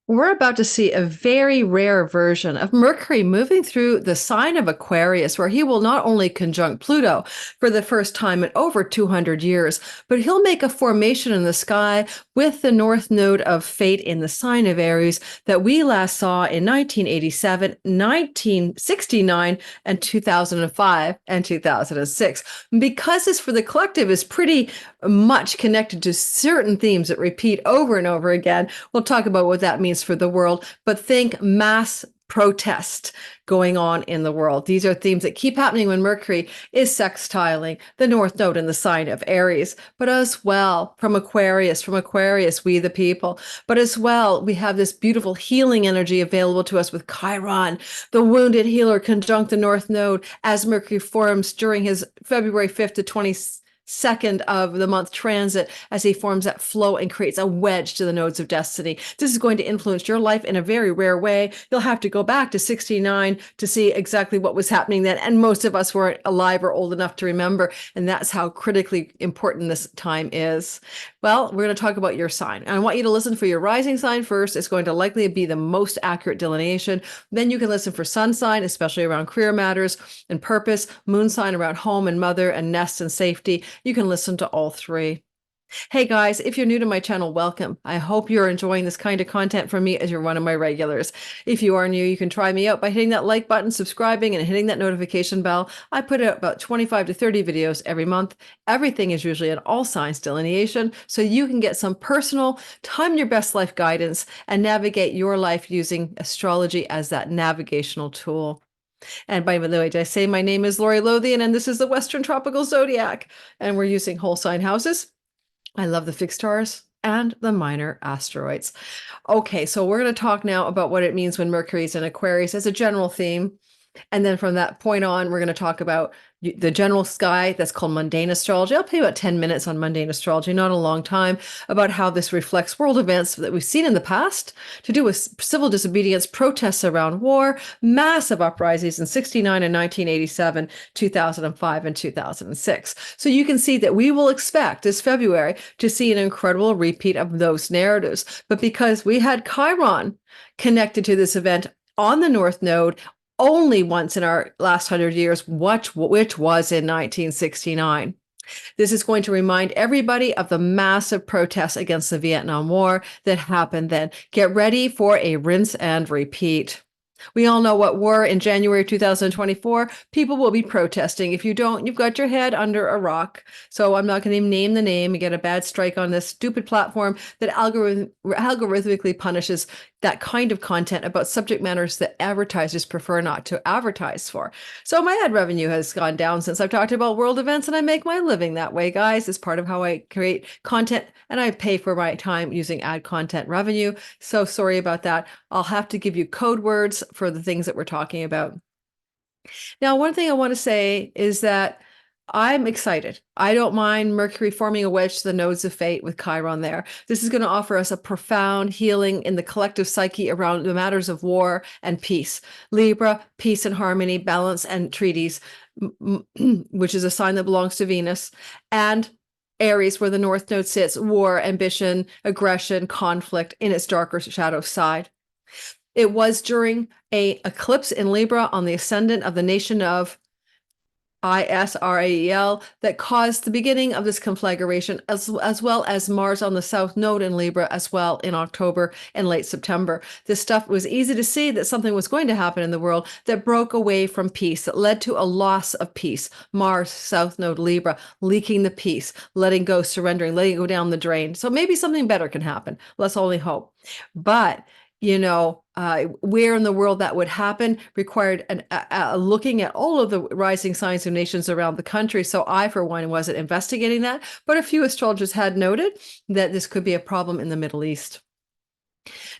We're about to see a very rare version of Mercury moving through the sign of Aquarius, where he will not only conjunct Pluto for the first time in over 200 years, but he'll make a formation in the sky with the north node of fate in the sign of Aries that we last saw in 1987, 1969, and 2005 and 2006. Because this for the collective is pretty much connected to certain themes that repeat over and over again, we'll talk about what that means for the world, but think mass protest going on in the world. These are themes that keep happening when Mercury is sextiling the north node in the sign of Aries, but as well from Aquarius, we the people, but as well, we have this beautiful healing energy available to us with Chiron, the wounded healer conjunct the north node as Mercury forms during his February 5th to 22nd of the month transit as he forms that flow and creates a wedge to the nodes of destiny. This is going to influence your life in a very rare way. You'll have to go back to 69 to see exactly what was happening then. And most of us weren't alive or old enough to remember. And that's how critically important this time is. Well, we're going to talk about your sign. And I want you to listen for your rising sign first. It's going to likely be the most accurate delineation. Then you can listen for sun sign, especially around career matters and purpose, moon sign around home and mother and nest and safety. You can listen to all three. Hey guys, if you're new to my channel, welcome. I hope you're enjoying this kind of content from me as you're one of my regulars. If you are new, you can try me out by hitting that like button, subscribing, and hitting that notification bell. I put out about 25 to 30 videos every month. Everything is usually an all signs delineation, so you can get some personal, time your best life guidance and navigate your life using astrology as that navigational tool. And by the way, did I say my name is Lori Lothian and this is the Western Tropical Zodiac, and we're using whole sign houses. I love the fixed stars and the minor asteroids. Okay, so we're going to talk now about what it means when Mercury is in Aquarius as a general theme. And then from that point on, we're going to talk about the general sky that's called mundane astrology. I'll pay about 10 minutes on mundane astrology, not a long time, about how this reflects world events that we've seen in the past to do with civil disobedience, protests around war, massive uprisings in 69 and 1987, 2005 and 2006. So you can see that we will expect this February to see an incredible repeat of those narratives. But because we had Chiron connected to this event on the North Node only once in our last 100 years, which was in 1969. This is going to remind everybody of the massive protests against the Vietnam War that happened then. Get ready for a rinse and repeat. We all know what war in January 2024, people will be protesting. If you don't, you've got your head under a rock. So I'm not going to even name the name and get a bad strike on this stupid platform that algorithmically punishes that kind of content about subject matters that advertisers prefer not to advertise for. So my ad revenue has gone down since I've talked about world events, and I make my living that way, guys. It's part of how I create content, and I pay for my time using ad content revenue. So sorry about that. I'll have to give you code words for the things that we're talking about. Now, one thing I want to say is that I'm excited. I don't mind Mercury forming a wedge to the nodes of fate with Chiron there. This is going to offer us a profound healing in the collective psyche around the matters of war and peace. Libra, peace and harmony, balance and treaties, which is a sign that belongs to Venus, and Aries, where the North Node sits, war, ambition, aggression, conflict in its darker shadow side. It was during an eclipse in Libra on the ascendant of the nation of Israel that caused the beginning of this conflagration, as well as Mars on the South Node in Libra as well in October and late September. This stuff was easy to see that something was going to happen in the world that broke away from peace, that led to a loss of peace. Mars, South Node, Libra, leaking the peace, letting go, surrendering, letting it go down the drain. So maybe something better can happen. Let's only hope. But where in the world that would happen required looking at all of the rising signs of nations around the country. So I, for one, wasn't investigating that, but a few astrologers had noted that this could be a problem in the Middle East.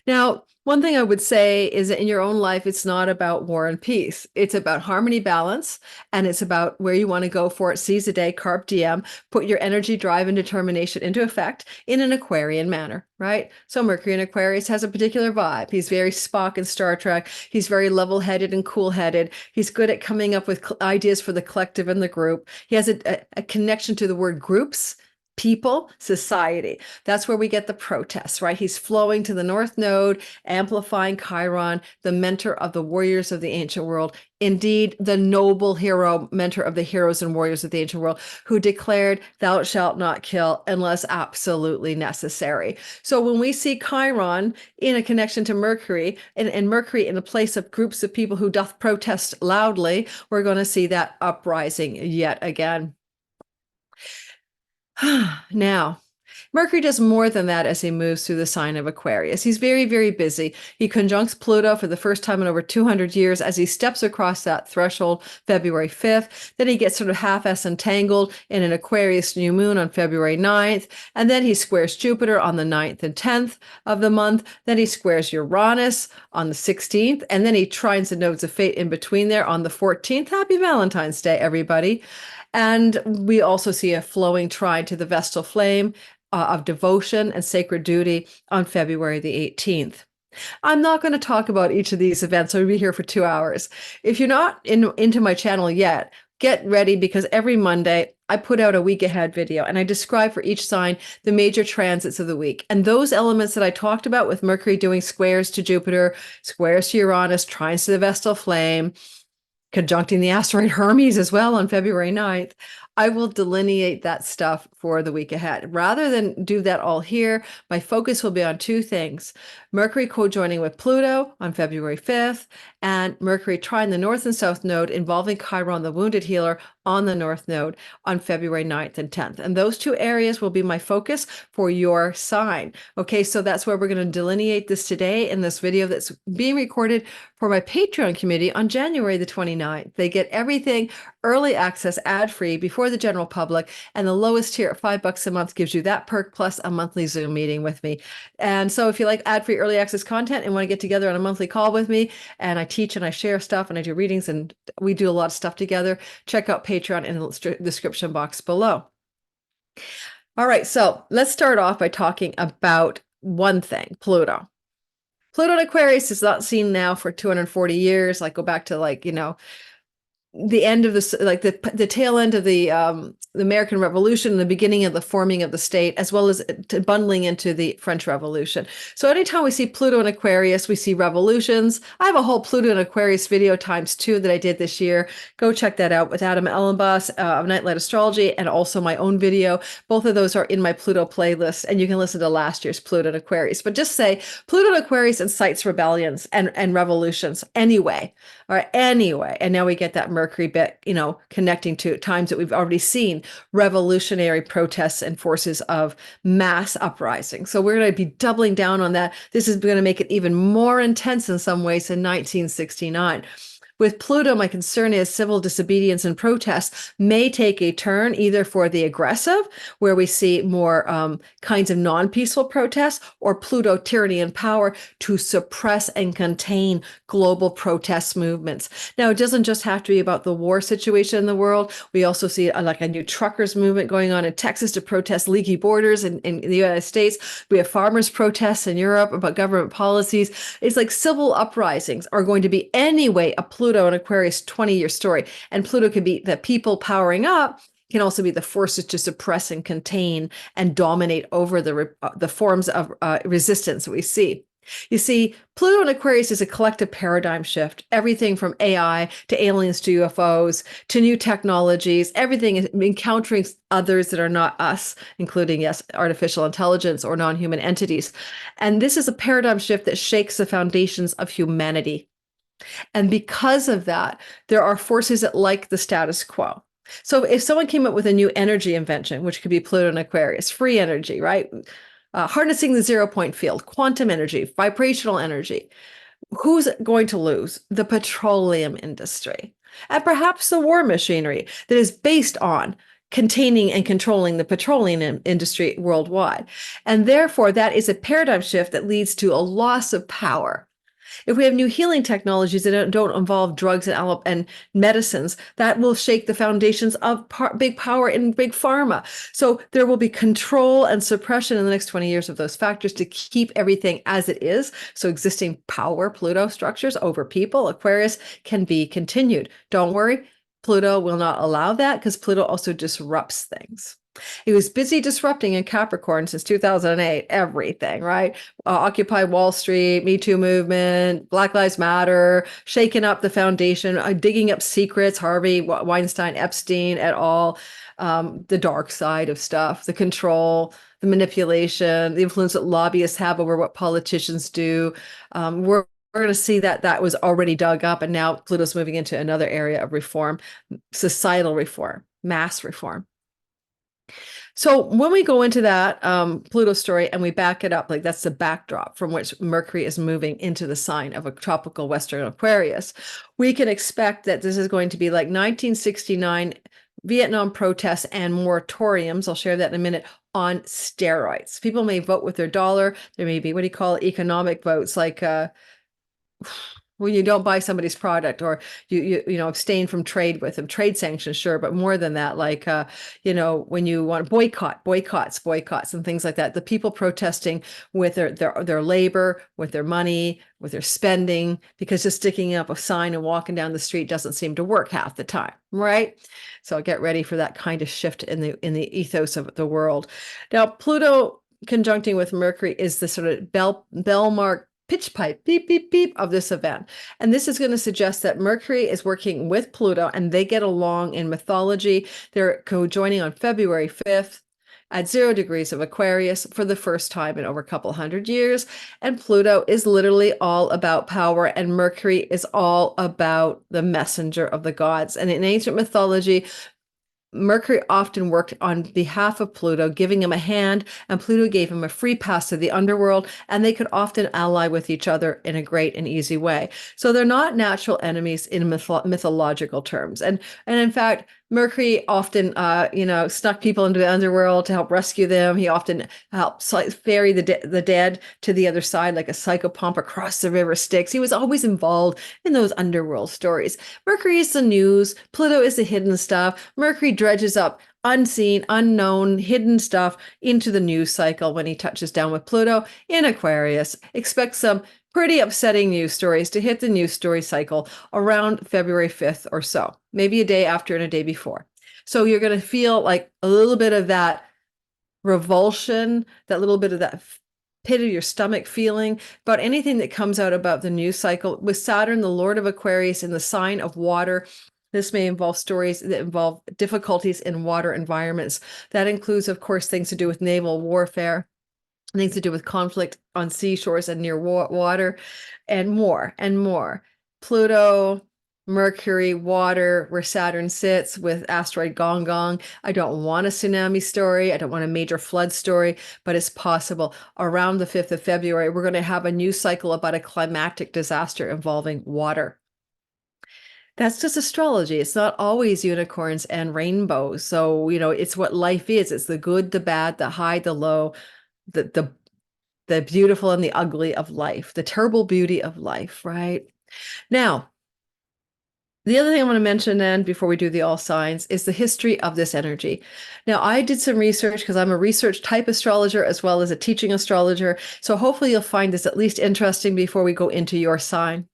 Now, one thing I would say is that in your own life, it's not about war and peace. It's about harmony, balance, and it's about where you want to go for it. Seize the day, carpe diem, put your energy, drive, and determination into effect in an Aquarian manner, right? So Mercury in Aquarius has a particular vibe. He's very Spock in Star Trek. He's very level-headed and cool-headed. He's good at coming up with ideas for the collective and the group. He has a connection to the word groups people, society. That's where we get the protests, right? He's flowing to the North Node, amplifying Chiron, the mentor of the warriors of the ancient world. Indeed, the noble hero, mentor of the heroes and warriors of the ancient world, who declared, "Thou shalt not kill unless absolutely necessary." So when we see Chiron in a connection to Mercury, and Mercury in the place of groups of people who doth protest loudly, we're going to see that uprising yet again. Now, Mercury does more than that as he moves through the sign of Aquarius. He's very, very busy. He conjuncts Pluto for the first time in over 200 years as he steps across that threshold February 5th. Then he gets sort of half-ass entangled in an Aquarius new moon on February 9th. And then he squares Jupiter on the 9th and 10th of the month. Then he squares Uranus on the 16th. And then he trines the nodes of fate in between there on the 14th. Happy Valentine's Day, everybody. And we also see a flowing trine to the Vestal flame of devotion and sacred duty on February the 18th. I'm not going to talk about each of these events, so we'll be here for 2 hours. If you're not into my channel yet, get ready, because every Monday I put out a week ahead video and I describe for each sign the major transits of the week. And those elements that I talked about, with Mercury doing squares to Jupiter, squares to Uranus, trines to the Vestal flame, conjuncting the asteroid Hermes as well on February 9th, I will delineate that stuff for the week ahead. Rather than do that all here, my focus will be on two things: Mercury co-joining with Pluto on February 5th, and Mercury trine the North and South node involving Chiron, the wounded healer, on the North node on February 9th and 10th. And those two areas will be my focus for your sign. Okay, so that's where we're going to delineate this today in this video that's being recorded for my Patreon community on January the 29th. They get everything early access, ad-free, before the general public, and the lowest tier at $5 a month gives you that perk plus a monthly Zoom meeting with me. And so if you like ad-free early access content and want to get together on a monthly call with me, and I teach and I share stuff and I do readings and we do a lot of stuff together, check out Patreon in the description box below. All right, so let's start off by talking about one thing: Pluto. Pluto in Aquarius is not seen now for 240 years. Like, go back to, like, the end of this, like the tail end of the American Revolution, the beginning of the forming of the state, as well as bundling into the French Revolution. So anytime we see Pluto in Aquarius, we see revolutions. I have a whole Pluto in Aquarius video ×2 that I did this year. Go check that out with Adam Ellenboss of Nightlight Astrology, and also my own video. Both of those are in my Pluto playlist, and you can listen to last year's Pluto in Aquarius. But just say Pluto in Aquarius incites rebellions and revolutions anyway. All right, anyway. And now we get that Mercury bit, connecting to times that we've already seen revolutionary protests and forces of mass uprising. So we're going to be doubling down on that. This is going to make it even more intense in some ways than 1969. With Pluto, my concern is civil disobedience and protests may take a turn, either for the aggressive, where we see more kinds of non-peaceful protests, or Pluto, tyranny and power, to suppress and contain global protest movements. Now, it doesn't just have to be about the war situation in the world. We also see like a new truckers movement going on in Texas to protest leaky borders in the United States. We have farmers' protests in Europe about government policies. It's like civil uprisings are going to be anyway a Pluto and Aquarius 20-year story. And Pluto can be the people powering up, can also be the forces to suppress and contain and dominate over the forms of resistance that we see. You see, Pluto in Aquarius is a collective paradigm shift. Everything from AI to aliens to UFOs to new technologies, everything is encountering others that are not us, including, yes, artificial intelligence or non-human entities. And this is a paradigm shift that shakes the foundations of humanity. And because of that, there are forces that like the status quo. So if someone came up with a new energy invention, which could be Pluto and Aquarius, free energy, right? Harnessing the zero-point field, quantum energy, vibrational energy, who's going to lose? The petroleum industry, and perhaps the war machinery that is based on containing and controlling the petroleum industry worldwide. And therefore, that is a paradigm shift that leads to a loss of power. If we have new healing technologies that don't involve drugs and medicines, that will shake the foundations of big power and big pharma. So there will be control and suppression in the next 20 years of those factors to keep everything as it is. So existing power, Pluto structures over people, Aquarius, can be continued. Don't worry, Pluto will not allow that, because Pluto also disrupts things. He was busy disrupting in Capricorn since 2008, everything, right? Occupy Wall Street, Me Too movement, Black Lives Matter, shaking up the foundation, digging up secrets, Harvey Weinstein, Epstein, et al. The dark side of stuff, the control, the manipulation, the influence that lobbyists have over what politicians do. We're going to see that that was already dug up, and now Pluto's moving into another area of reform, societal reform, mass reform. So when we go into that Pluto story and we back it up, like that's the backdrop from which Mercury is moving into the sign of a tropical Western Aquarius, we can expect that this is going to be like 1969 Vietnam protests and moratoriums. I'll share that in a minute, on steroids. People may vote with their dollar. There may be, what do you call it, economic votes, like when you don't buy somebody's product, or you know, abstain from trade with them, trade sanctions, sure, but more than that, like you know, when you want boycotts and things like that, the people protesting with their labor, with their money, with their spending, because just sticking up a sign and walking down the street doesn't seem to work half the time, right? So get ready for that kind of shift in the ethos of the world. Now, Pluto conjuncting with Mercury is the sort of bell mark, pitch pipe, beep, beep, beep of this event. And this is going to suggest that Mercury is working with Pluto and they get along in mythology. They're co-joining on February 5th at 0 degrees of Aquarius for the first time in over a couple hundred years. And Pluto is literally all about power, and Mercury is all about the messenger of the gods. And in ancient mythology, Mercury often worked on behalf of Pluto, giving him a hand, and Pluto gave him a free pass to the underworld, and they could often ally with each other in a great and easy way. So they're not natural enemies in mythological terms. And in fact, Mercury often, you know, snuck people into the underworld to help rescue them. He often helped ferry the dead to the other side, like a psychopomp across the river Styx. He was always involved in those underworld stories. Mercury is the news. Pluto is the hidden stuff. Mercury dredges up unseen, unknown, hidden stuff into the news cycle when he touches down with Pluto in Aquarius. Expect some pretty upsetting news stories to hit the news story cycle around February 5th or so, maybe a day after and a day before. So you're going to feel like a little bit of that revulsion, that little bit of that pit of your stomach feeling about anything that comes out about the news cycle. With Saturn, the Lord of Aquarius, in the sign of water, this may involve stories that involve difficulties in water environments. That includes, of course, things to do with naval warfare, things to do with conflict on seashores and near water, and more and more. Pluto, Mercury, water, where Saturn sits with asteroid Gong Gong. I don't want a tsunami story. I don't want a major flood story, but it's possible. Around the 5th of February, we're going to have a news cycle about a climatic disaster involving water. That's just astrology. It's not always unicorns and rainbows. So, you know, it's what life is. It's the good, the bad, the high, the low, the beautiful and the ugly of life, the terrible beauty of life, right? Now, the other thing I want to mention then before we do the all signs is the history of this energy. Now, I did some research because I'm a research type astrologer as well as a teaching astrologer. So hopefully you'll find this at least interesting before we go into your sign.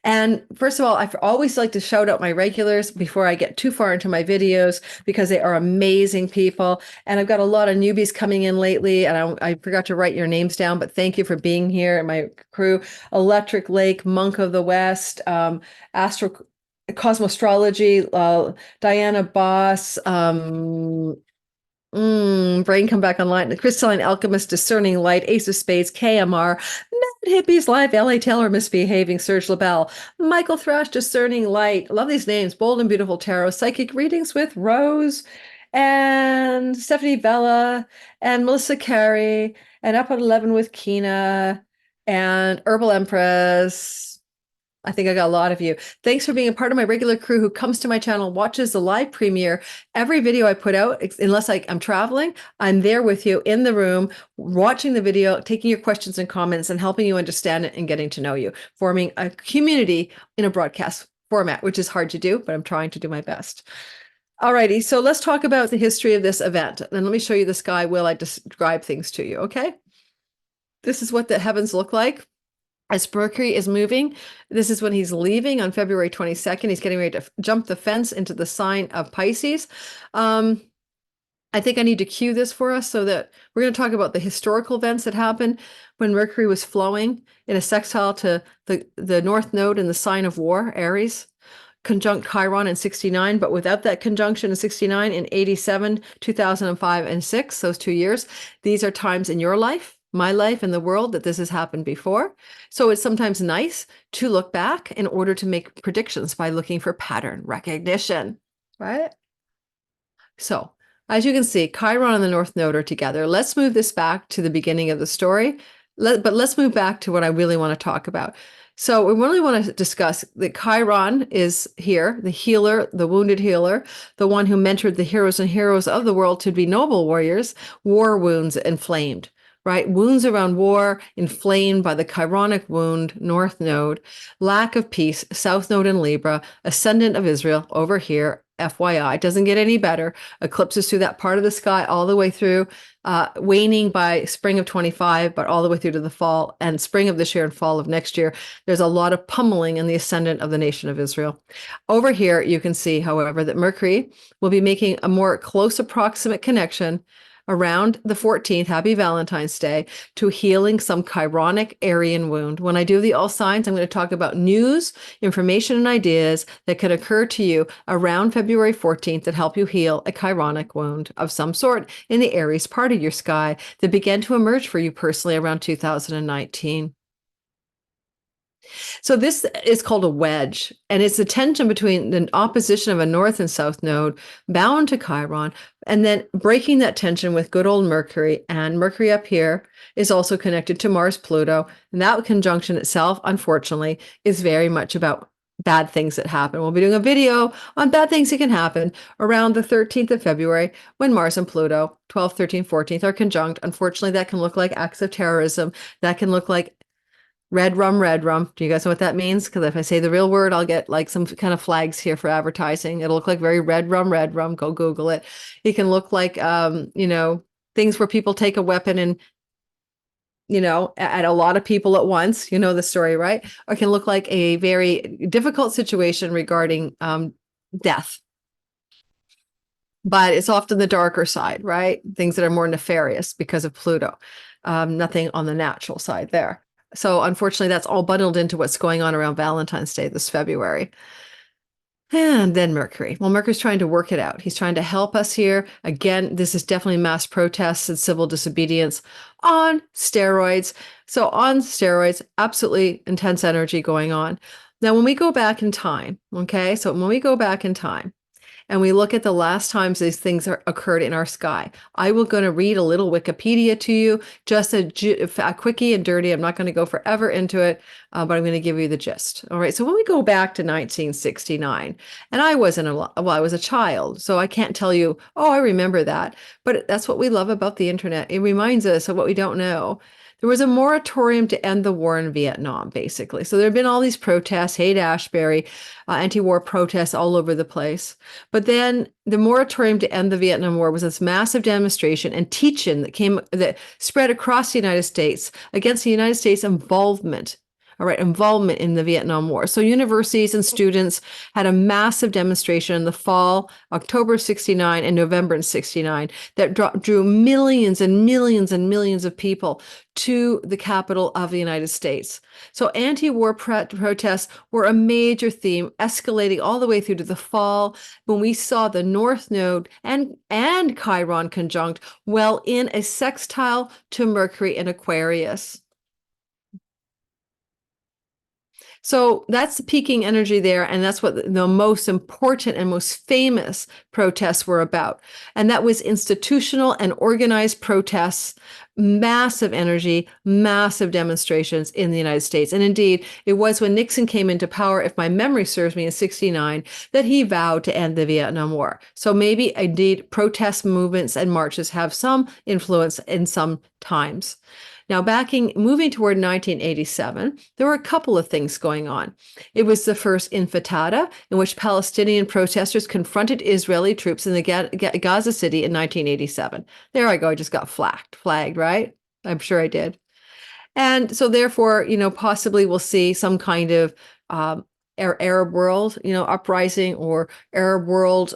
And first of all, I always like to shout out my regulars before I get too far into my videos, because they are amazing people. And I've got a lot of newbies coming in lately, and I forgot to write your names down, but thank you for being here. And my crew: Electric Lake, Monk of the West, Cosmostrology, Diana Boss, Brain come back online. The Crystalline Alchemist, Discerning Light, Ace of Spades, KMR, Mad Hippies Live, LA Taylor, Misbehaving, Serge LaBelle, Michael Thrash, Discerning Light. Love these names. Bold and Beautiful Tarot, Psychic Readings with Rose, and Stephanie Bella, and Melissa Carey, and Up at 11 with Kina, and Herbal Empress. I think I got a lot of you. Thanks for being a part of my regular crew who comes to my channel, watches the live premiere. Every video I put out, unless I'm traveling, I'm there with you in the room, watching the video, taking your questions and comments, and helping you understand it and getting to know you, forming a community in a broadcast format, which is hard to do, but I'm trying to do my best. Alrighty, so let's talk about the history of this event. And let me show you the sky while I describe things to you, okay? This is what the heavens look like as Mercury is moving. This is when he's leaving on February 22nd. He's getting ready to jump the fence into the sign of Pisces. I think I need to cue this for us so that we're going to talk about the historical events that happened when Mercury was flowing in a sextile to the North Node in the sign of war, Aries, conjunct Chiron in 69, but without that conjunction in 69, in 87, 2005, and 6, those 2 years. These are times in your life, my life, and the world that this has happened before. So it's sometimes nice to look back in order to make predictions by looking for pattern recognition, right? So, as you can see, Chiron and the North Node are together. Let's move this back to the beginning of the story, but let's move back to what I really want to talk about. So we really want to discuss that Chiron is here, the healer, the wounded healer, the one who mentored the heroes and heroes of the world to be noble warriors, war wounds inflamed, right? Wounds around war, inflamed by the Chironic wound, North Node, lack of peace, South Node in Libra, ascendant of Israel over here, FYI. It doesn't get any better. Eclipses through that part of the sky all the way through, waning by spring of 25, but all the way through to the fall and spring of this year and fall of next year. There's a lot of pummeling in the ascendant of the nation of Israel. Over here, you can see, however, that Mercury will be making a more close approximate connection around the 14th, happy Valentine's Day, to healing some Chironic Aryan wound. When I do the all signs, I'm going to talk about news, information, and ideas that can occur to you around February 14th that help you heal a Chironic wound of some sort in the Aries part of your sky that began to emerge for you personally around 2019. So this is called a wedge, and it's the tension between the opposition of a north and south node bound to Chiron, and then breaking that tension with good old Mercury. And Mercury up here is also connected to Mars, Pluto, and that conjunction itself, unfortunately, is very much about bad things that happen. We'll be doing a video on bad things that can happen around the 13th of February when Mars and Pluto, 12th, 13th, 14th, are conjunct. Unfortunately, that can look like acts of terrorism. That can look like red rum, red rum. Do you guys know what that means? Because if I say the real word, I'll get like some kind of flags here for advertising. It'll look like very red rum, red rum. Go Google it. It can look like, things where people take a weapon and, at a lot of people at once. You know the story, right? Or it can look like a very difficult situation regarding death. But it's often the darker side, right? Things that are more nefarious because of Pluto. Nothing on the natural side there. So unfortunately, that's all bundled into what's going on around Valentine's Day this February. And then Mercury. Well, Mercury's trying to work it out. He's trying to help us here. Again, this is definitely mass protests and civil disobedience on steroids. So on steroids, absolutely intense energy going on. Now, when we go back in time, okay, so when we go back in time, and we look at the last times these things occurred in our sky. I will going to read a little Wikipedia to you, just a quickie and dirty. I'm not going to go forever into it, but I'm going to give you the gist. All right. So when we go back to 1969, and I was a child, so I can't tell you, oh, I remember that. But that's what we love about the internet. It reminds us of what we don't know. There was a moratorium to end the war in Vietnam, basically. So there have been all these protests, Haight-Ashbury, anti-war protests all over the place. But then the moratorium to end the Vietnam War was this massive demonstration and teach-in that spread across the United States against the United States involvement in the Vietnam War. So universities and students had a massive demonstration in the fall, October 69 and November in 69, that drew millions and millions and millions of people to the capital of the United States. So anti-war protests were a major theme, escalating all the way through to the fall when we saw the North Node and Chiron conjunct well in a sextile to Mercury in Aquarius. So that's the peaking energy there. And that's what the most important and most famous protests were about. And that was institutional and organized protests, massive energy, massive demonstrations in the United States. And indeed, it was when Nixon came into power, if my memory serves me, in 69, that he vowed to end the Vietnam War. So maybe indeed protest movements and marches have some influence in some times. Now, moving toward 1987, there were a couple of things going on. It was the first intifada, in which Palestinian protesters confronted Israeli troops in the Gaza City in 1987. There I go. I just got flagged, right? I'm sure I did. And so therefore, possibly we'll see some kind of Arab world, uprising or Arab world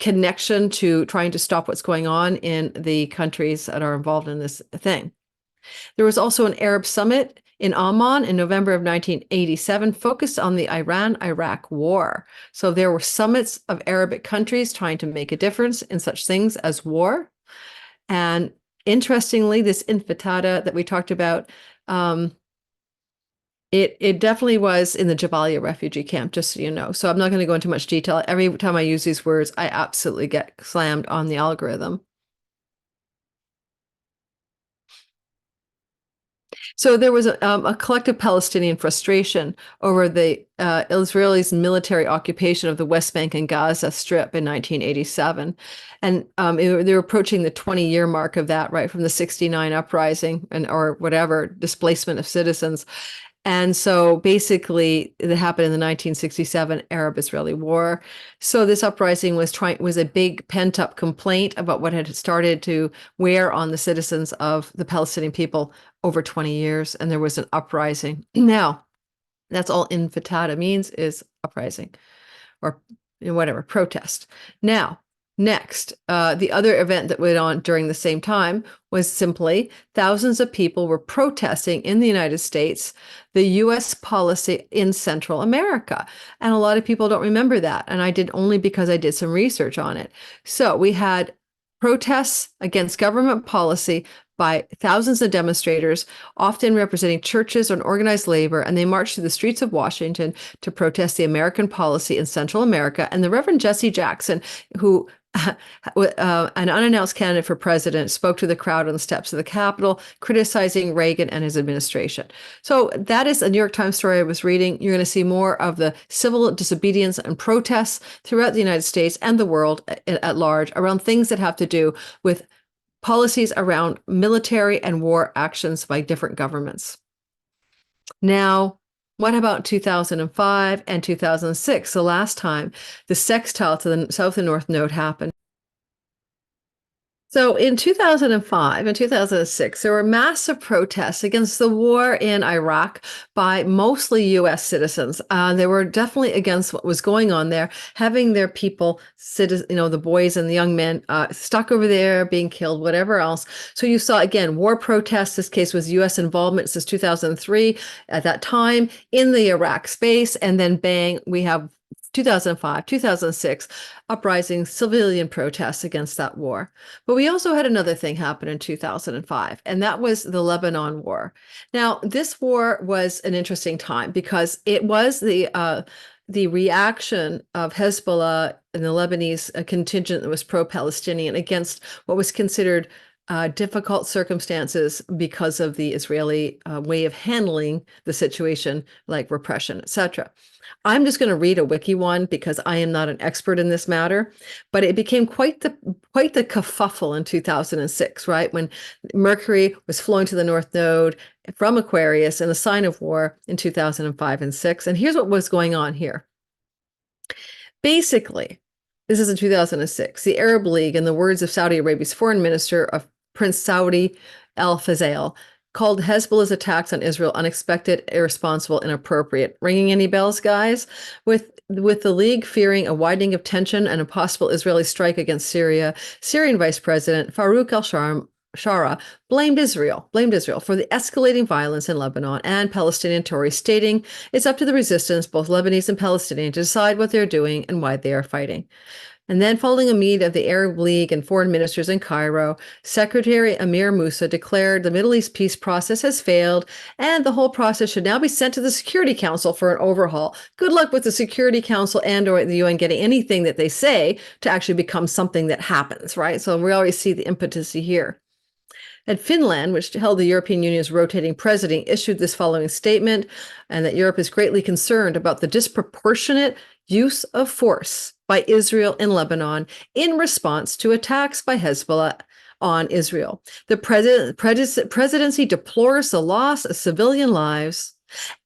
connection to trying to stop what's going on in the countries that are involved in this thing. There was also an Arab summit in Amman in November of 1987 focused on the Iran-Iraq war. So there were summits of Arabic countries trying to make a difference in such things as war. And interestingly, this intifada that we talked about, it definitely was in the Jabalia refugee camp, just so you know. So I'm not going to go into much detail. Every time I use these words, I absolutely get slammed on the algorithm. So there was a collective Palestinian frustration over the Israelis' military occupation of the West Bank and Gaza Strip in 1987. And they were approaching the 20-year mark of that, right, from the 69 uprising or whatever, displacement of citizens. And so basically, it happened in the 1967 Arab-Israeli War. So this uprising was a big pent-up complaint about what had started to wear on the citizens of the Palestinian people over 20 years, and there was an uprising. Now, that's all intifada means, is uprising or whatever, protest. Now, next, the other event that went on during the same time was simply thousands of people were protesting in the United States the U.S. policy in Central America. And a lot of people don't remember that. And I did only because I did some research on it. So we had protests against government policy by thousands of demonstrators, often representing churches and organized labor, and they marched through the streets of Washington to protest the American policy in Central America. And the Reverend Jesse Jackson, who an unannounced candidate for president, spoke to the crowd on the steps of the Capitol, criticizing Reagan and his administration. So that is a New York Times story I was reading. You're going to see more of the civil disobedience and protests throughout the United States and the world at large around things that have to do with policies around military and war actions by different governments. Now, what about 2005 and 2006, the last time the sextile to the south and north node happened? So in 2005 and 2006, there were massive protests against the war in Iraq by mostly U.S. citizens. They were definitely against what was going on there, having their people, the boys and the young men stuck over there, being killed, whatever else. So you saw, again, war protests. This case was U.S. involvement since 2003 at that time in the Iraq space. And then bang, we have 2005, 2006, uprising, civilian protests against that war. But we also had another thing happen in 2005, and that was the Lebanon War. Now, this war was an interesting time because it was the reaction of Hezbollah and the Lebanese contingent that was pro-Palestinian against what was considered difficult circumstances because of the Israeli way of handling the situation, like repression, etc. I'm just going to read a wiki one because I am not an expert in this matter, but it became quite the kerfuffle in 2006, right? When Mercury was flowing to the North Node from Aquarius in the sign of war in 2005 and 6. And here's what was going on here. Basically, this is in 2006, the Arab League, in the words of Saudi Arabia's foreign minister of Prince Saudi Al Faisal, called Hezbollah's attacks on Israel unexpected, irresponsible, inappropriate. Ringing any bells, guys? With the League fearing a widening of tension and a possible Israeli strike against Syria, Syrian Vice President Farouk al-Shara blamed Israel for the escalating violence in Lebanon and Palestinian territory, stating it's up to the resistance, both Lebanese and Palestinian, to decide what they're doing and why they are fighting. And then, following a meeting of the Arab League and foreign ministers in Cairo, Secretary Amir Moussa declared the Middle East peace process has failed and the whole process should now be sent to the Security Council for an overhaul. Good luck with the Security Council and or the UN getting anything that they say to actually become something that happens, right? So we already see the impotency here. And Finland, which held the European Union's rotating president, issued this following statement, and that Europe is greatly concerned about the disproportionate use of force by Israel in Lebanon in response to attacks by Hezbollah on Israel. The presidency deplores the loss of civilian lives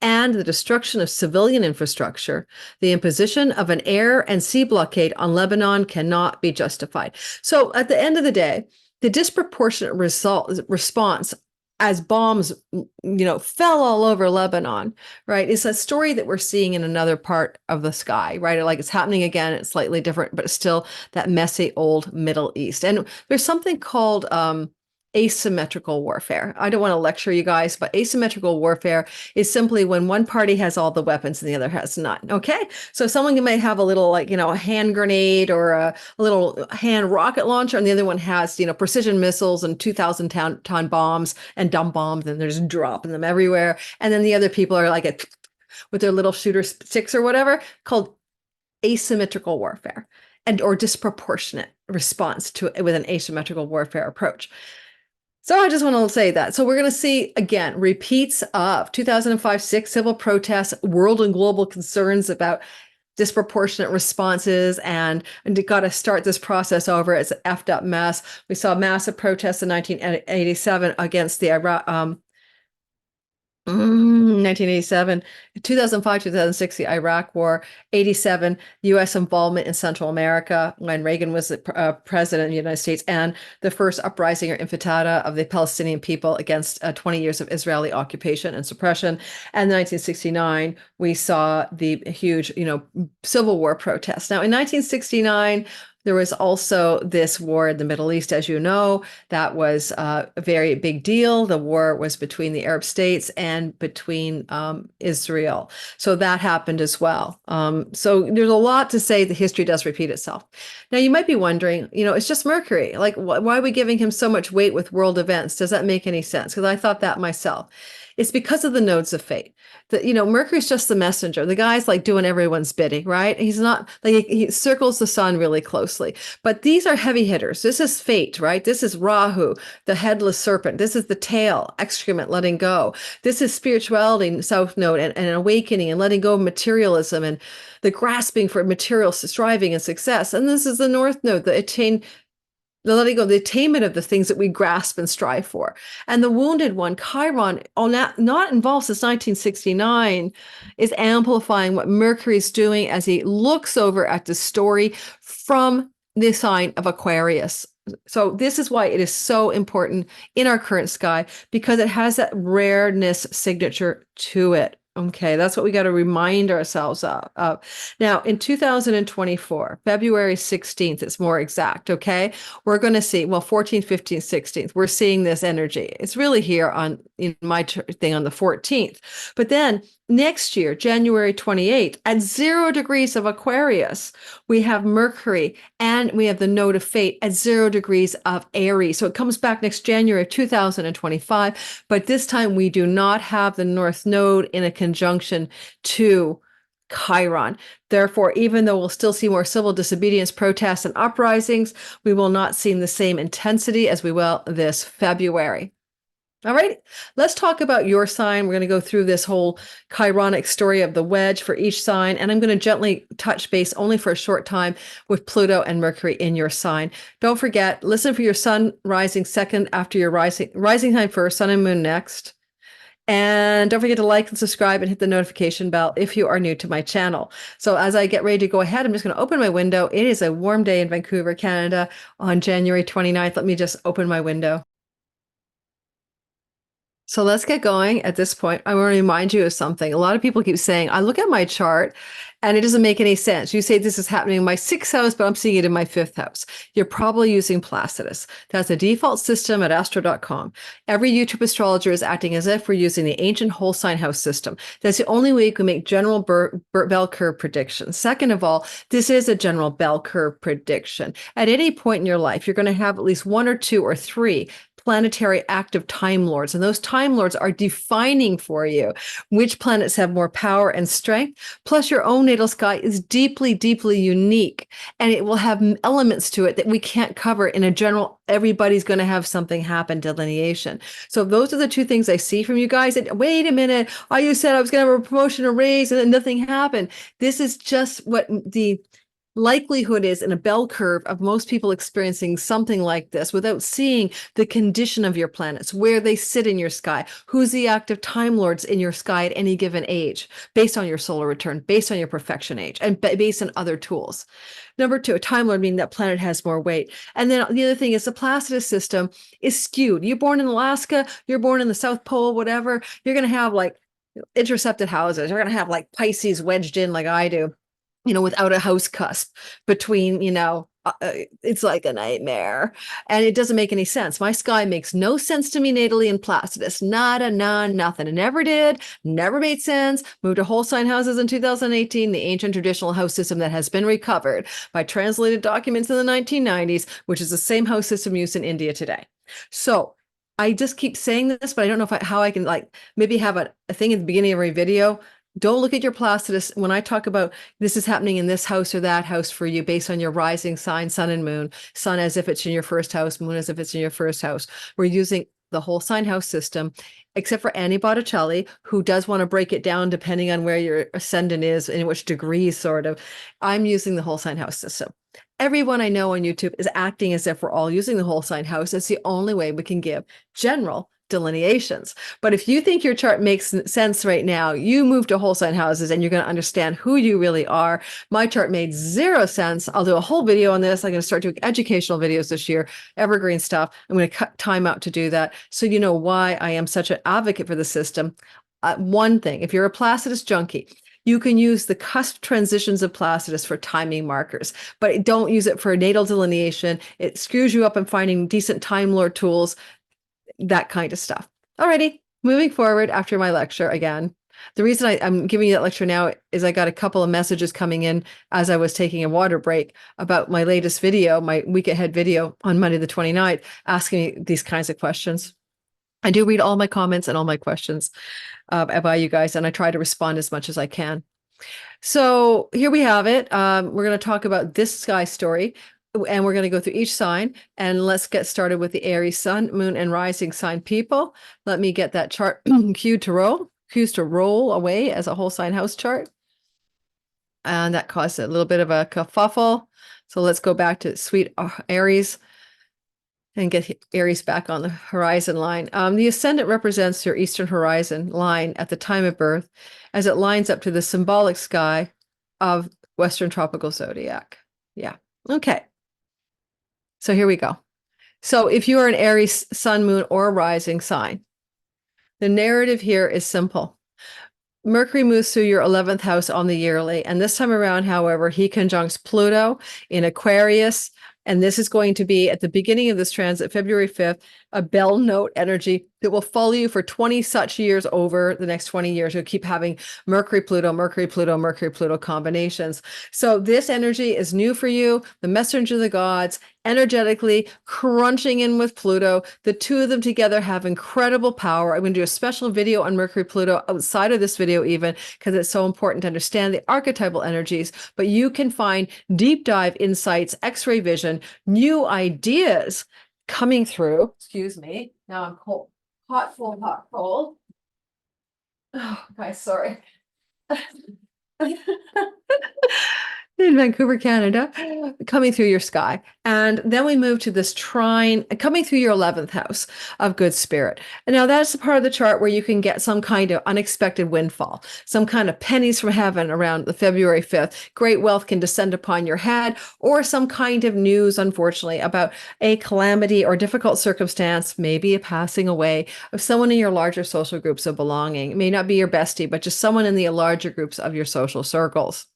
and the destruction of civilian infrastructure. The imposition of an air and sea blockade on Lebanon cannot be justified. So at the end of the day, the disproportionate response as bombs, fell all over Lebanon, right? It's a story that we're seeing in another part of the sky, right? Like it's happening again. It's slightly different, but it's still that messy old Middle East. And there's something called asymmetrical warfare. I don't want to lecture you guys, but asymmetrical warfare is simply when one party has all the weapons and the other has none. Okay. So someone may have a little a hand grenade or a little hand rocket launcher, and the other one has, precision missiles and 2,000-ton bombs and dumb bombs, and they're just dropping them everywhere. And then the other people are like with their little shooter sticks or whatever, called asymmetrical warfare or disproportionate response to it with an asymmetrical warfare approach. So I just want to say that. So we're going to see, again, repeats of 2005-6 civil protests, world and global concerns about disproportionate responses, and got to start this process over. It's an effed up mess. We saw massive protests in 1987 against the Iraq, 1987, 2005, 2006, the Iraq War, 87, U.S. involvement in Central America when Reagan was the president of the United States, and the first uprising or intifada of the Palestinian people against 20 years of Israeli occupation and suppression. And in 1969, we saw the huge, Civil War protests. Now, in 1969, there was also this war in the Middle East, as you know, that was a very big deal. The war was between the Arab states and between Israel. So that happened as well. So there's a lot to say. The history does repeat itself. Now, you might be wondering, it's just Mercury. Like, why are we giving him so much weight with world events? Does that make any sense? Because I thought that myself. It's because of the nodes of fate. That Mercury's just the messenger. The guy's like doing everyone's bidding, right? He's not like he circles the sun really closely. But these are heavy hitters. This is fate, right? This is Rahu, the headless serpent. This is the tail, excrement, letting go. This is spirituality, south node, and awakening and letting go of materialism and the grasping for material striving and success. And this is the north node, the letting go, the attainment of the things that we grasp and strive for. And the wounded one, Chiron, not involved since 1969, is amplifying what Mercury's doing as he looks over at the story from the sign of Aquarius. So this is why it is so important in our current sky, because it has that rareness signature to it. Okay, that's what we got to remind ourselves of. Now, in 2024, February 16th, it's more exact, okay? We're going to see, 14th, 15th, 16th, we're seeing this energy. It's really here in my thing on the 14th. But then next year, January 28th, at 0 degrees of Aquarius, we have Mercury and we have the node of fate at 0 degrees of Aries. So it comes back next January 2025, but this time we do not have the North Node in a conjunction to Chiron. Therefore, even though we'll still see more civil disobedience, protests, and uprisings, we will not see the same intensity as we will this February. All right, let's talk about your sign. We're going to go through this whole Chironic story of the wedge for each sign, and I'm going to gently touch base only for a short time with Pluto and Mercury in your sign. Don't forget, listen for your sun rising second after your rising time first, sun and moon next. And don't forget to like and subscribe and hit the notification bell if you are new to my channel. So as I get ready to go ahead, I'm just going to open my window. It is a warm day in Vancouver, Canada on January 29th. Let me just open my window. So let's get going. At this point, I want to remind you of something. A lot of people keep saying, I look at my chart and it doesn't make any sense. You say this is happening in my 6th house, but I'm seeing it in my 5th house. You're probably using Placidus. That's a default system at astro.com. Every YouTube astrologer is acting as if we're using the ancient whole sign house system. That's the only way you can make general bell curve predictions. Second of all, this is a general bell curve prediction. At any point in your life, you're going to have at least 1 or 2 or 3 planetary active time lords. And those time lords are defining for you which planets have more power and strength. Plus your own natal sky is deeply, deeply unique. And it will have elements to it that we can't cover in a general, everybody's going to have something happen delineation. So those are the 2 things I see from you guys. And wait a minute, you said I was going to have a promotion or raise and then nothing happened. This is just what the likelihood is in a bell curve of most people experiencing something like this without seeing the condition of your planets, where they sit in your sky, who's the active time lords in your sky at any given age, based on your solar return, based on your perfection age, and based on other tools. Number two, a time lord meaning that planet has more weight. And then the other thing is the Placidus system is skewed. You're born in Alaska, you're born in the South Pole, whatever, you're going to have like intercepted houses. You're going to have like Pisces wedged in like I do, without a house cusp between, it's like a nightmare. And it doesn't make any sense. My sky makes no sense to me natally in Placidus. Nada, none, nothing. It never did, never made sense. Moved to whole sign houses in 2018, the ancient traditional house system that has been recovered by translated documents in the 1990s, which is the same house system used in India today. So I just keep saying this, but I don't know how I can maybe have a thing at the beginning of every video. Don't look at your Placidus when I talk about this is happening in this house or that house for you based on your rising sign, sun and moon, sun as if it's in your first house, moon as if it's in your first house. We're using the whole sign house system, except for Annie Botticelli, who does want to break it down depending on where your ascendant is, in which degrees sort of. I'm using the whole sign house system. Everyone I know on YouTube is acting as if we're all using the whole sign house. It's the only way we can give general delineations. But if you think your chart makes sense right now, you move to whole sign houses and you're going to understand who you really are. My chart made zero sense. I'll do a whole video on this. I'm going to start doing educational videos this year, evergreen stuff. I'm going to cut time out to do that. So you know why I am such an advocate for the system. One thing, if you're a Placidus junkie, you can use the cusp transitions of Placidus for timing markers, but don't use it for natal delineation. It screws you up in finding decent Time Lord tools, that kind of stuff. Alrighty, moving forward after my lecture again. The reason I'm giving you that lecture now is I got a couple of messages coming in as I was taking a water break about my latest video, my week ahead video on Monday the 29th, asking me these kinds of questions. I do read all my comments and all my questions by you guys, and I try to respond as much as I can. So here we have it. We're going to talk about this sky story, and we're going to go through each sign, and let's get started with the Aries sun, moon, and rising sign people. Let me get that chart cues to roll away as a whole sign house chart. And that caused a little bit of a kerfuffle. So let's go back to sweet Aries and get Aries back on the horizon line. The ascendant represents your eastern horizon line at the time of birth, as it lines up to the symbolic sky of Western tropical zodiac. Yeah. Okay. So here we go. So if you are an Aries sun, moon, or rising sign, the narrative here is simple. Mercury moves through your 11th house on the yearly. And this time around, however, he conjuncts Pluto in Aquarius. And this is going to be at the beginning of this transit, February 5th, a bell note energy that will follow you for 20 such years over the next 20 years. You'll keep having Mercury, Pluto, Mercury, Pluto, Mercury, Pluto combinations. So this energy is new for you, the messenger of the gods, energetically crunching in with Pluto. The two of them together have incredible power. I'm going to do a special video on Mercury, Pluto outside of this video even, because it's so important to understand the archetypal energies. But you can find deep dive insights, X-ray vision, new ideas coming through. Excuse me. Now I'm cold. Hot, full, hot, cold. Oh, guys, sorry. In Vancouver, Canada, coming through your sky. And then we move to this trine coming through your 11th house of good spirit. And now that's the part of the chart where you can get some kind of unexpected windfall, some kind of pennies from heaven around the February 5th. Great wealth can descend upon your head, or some kind of news, unfortunately, about a calamity or difficult circumstance, maybe a passing away of someone in your larger social groups of belonging. It may not be your bestie, but just someone in the larger groups of your social circles.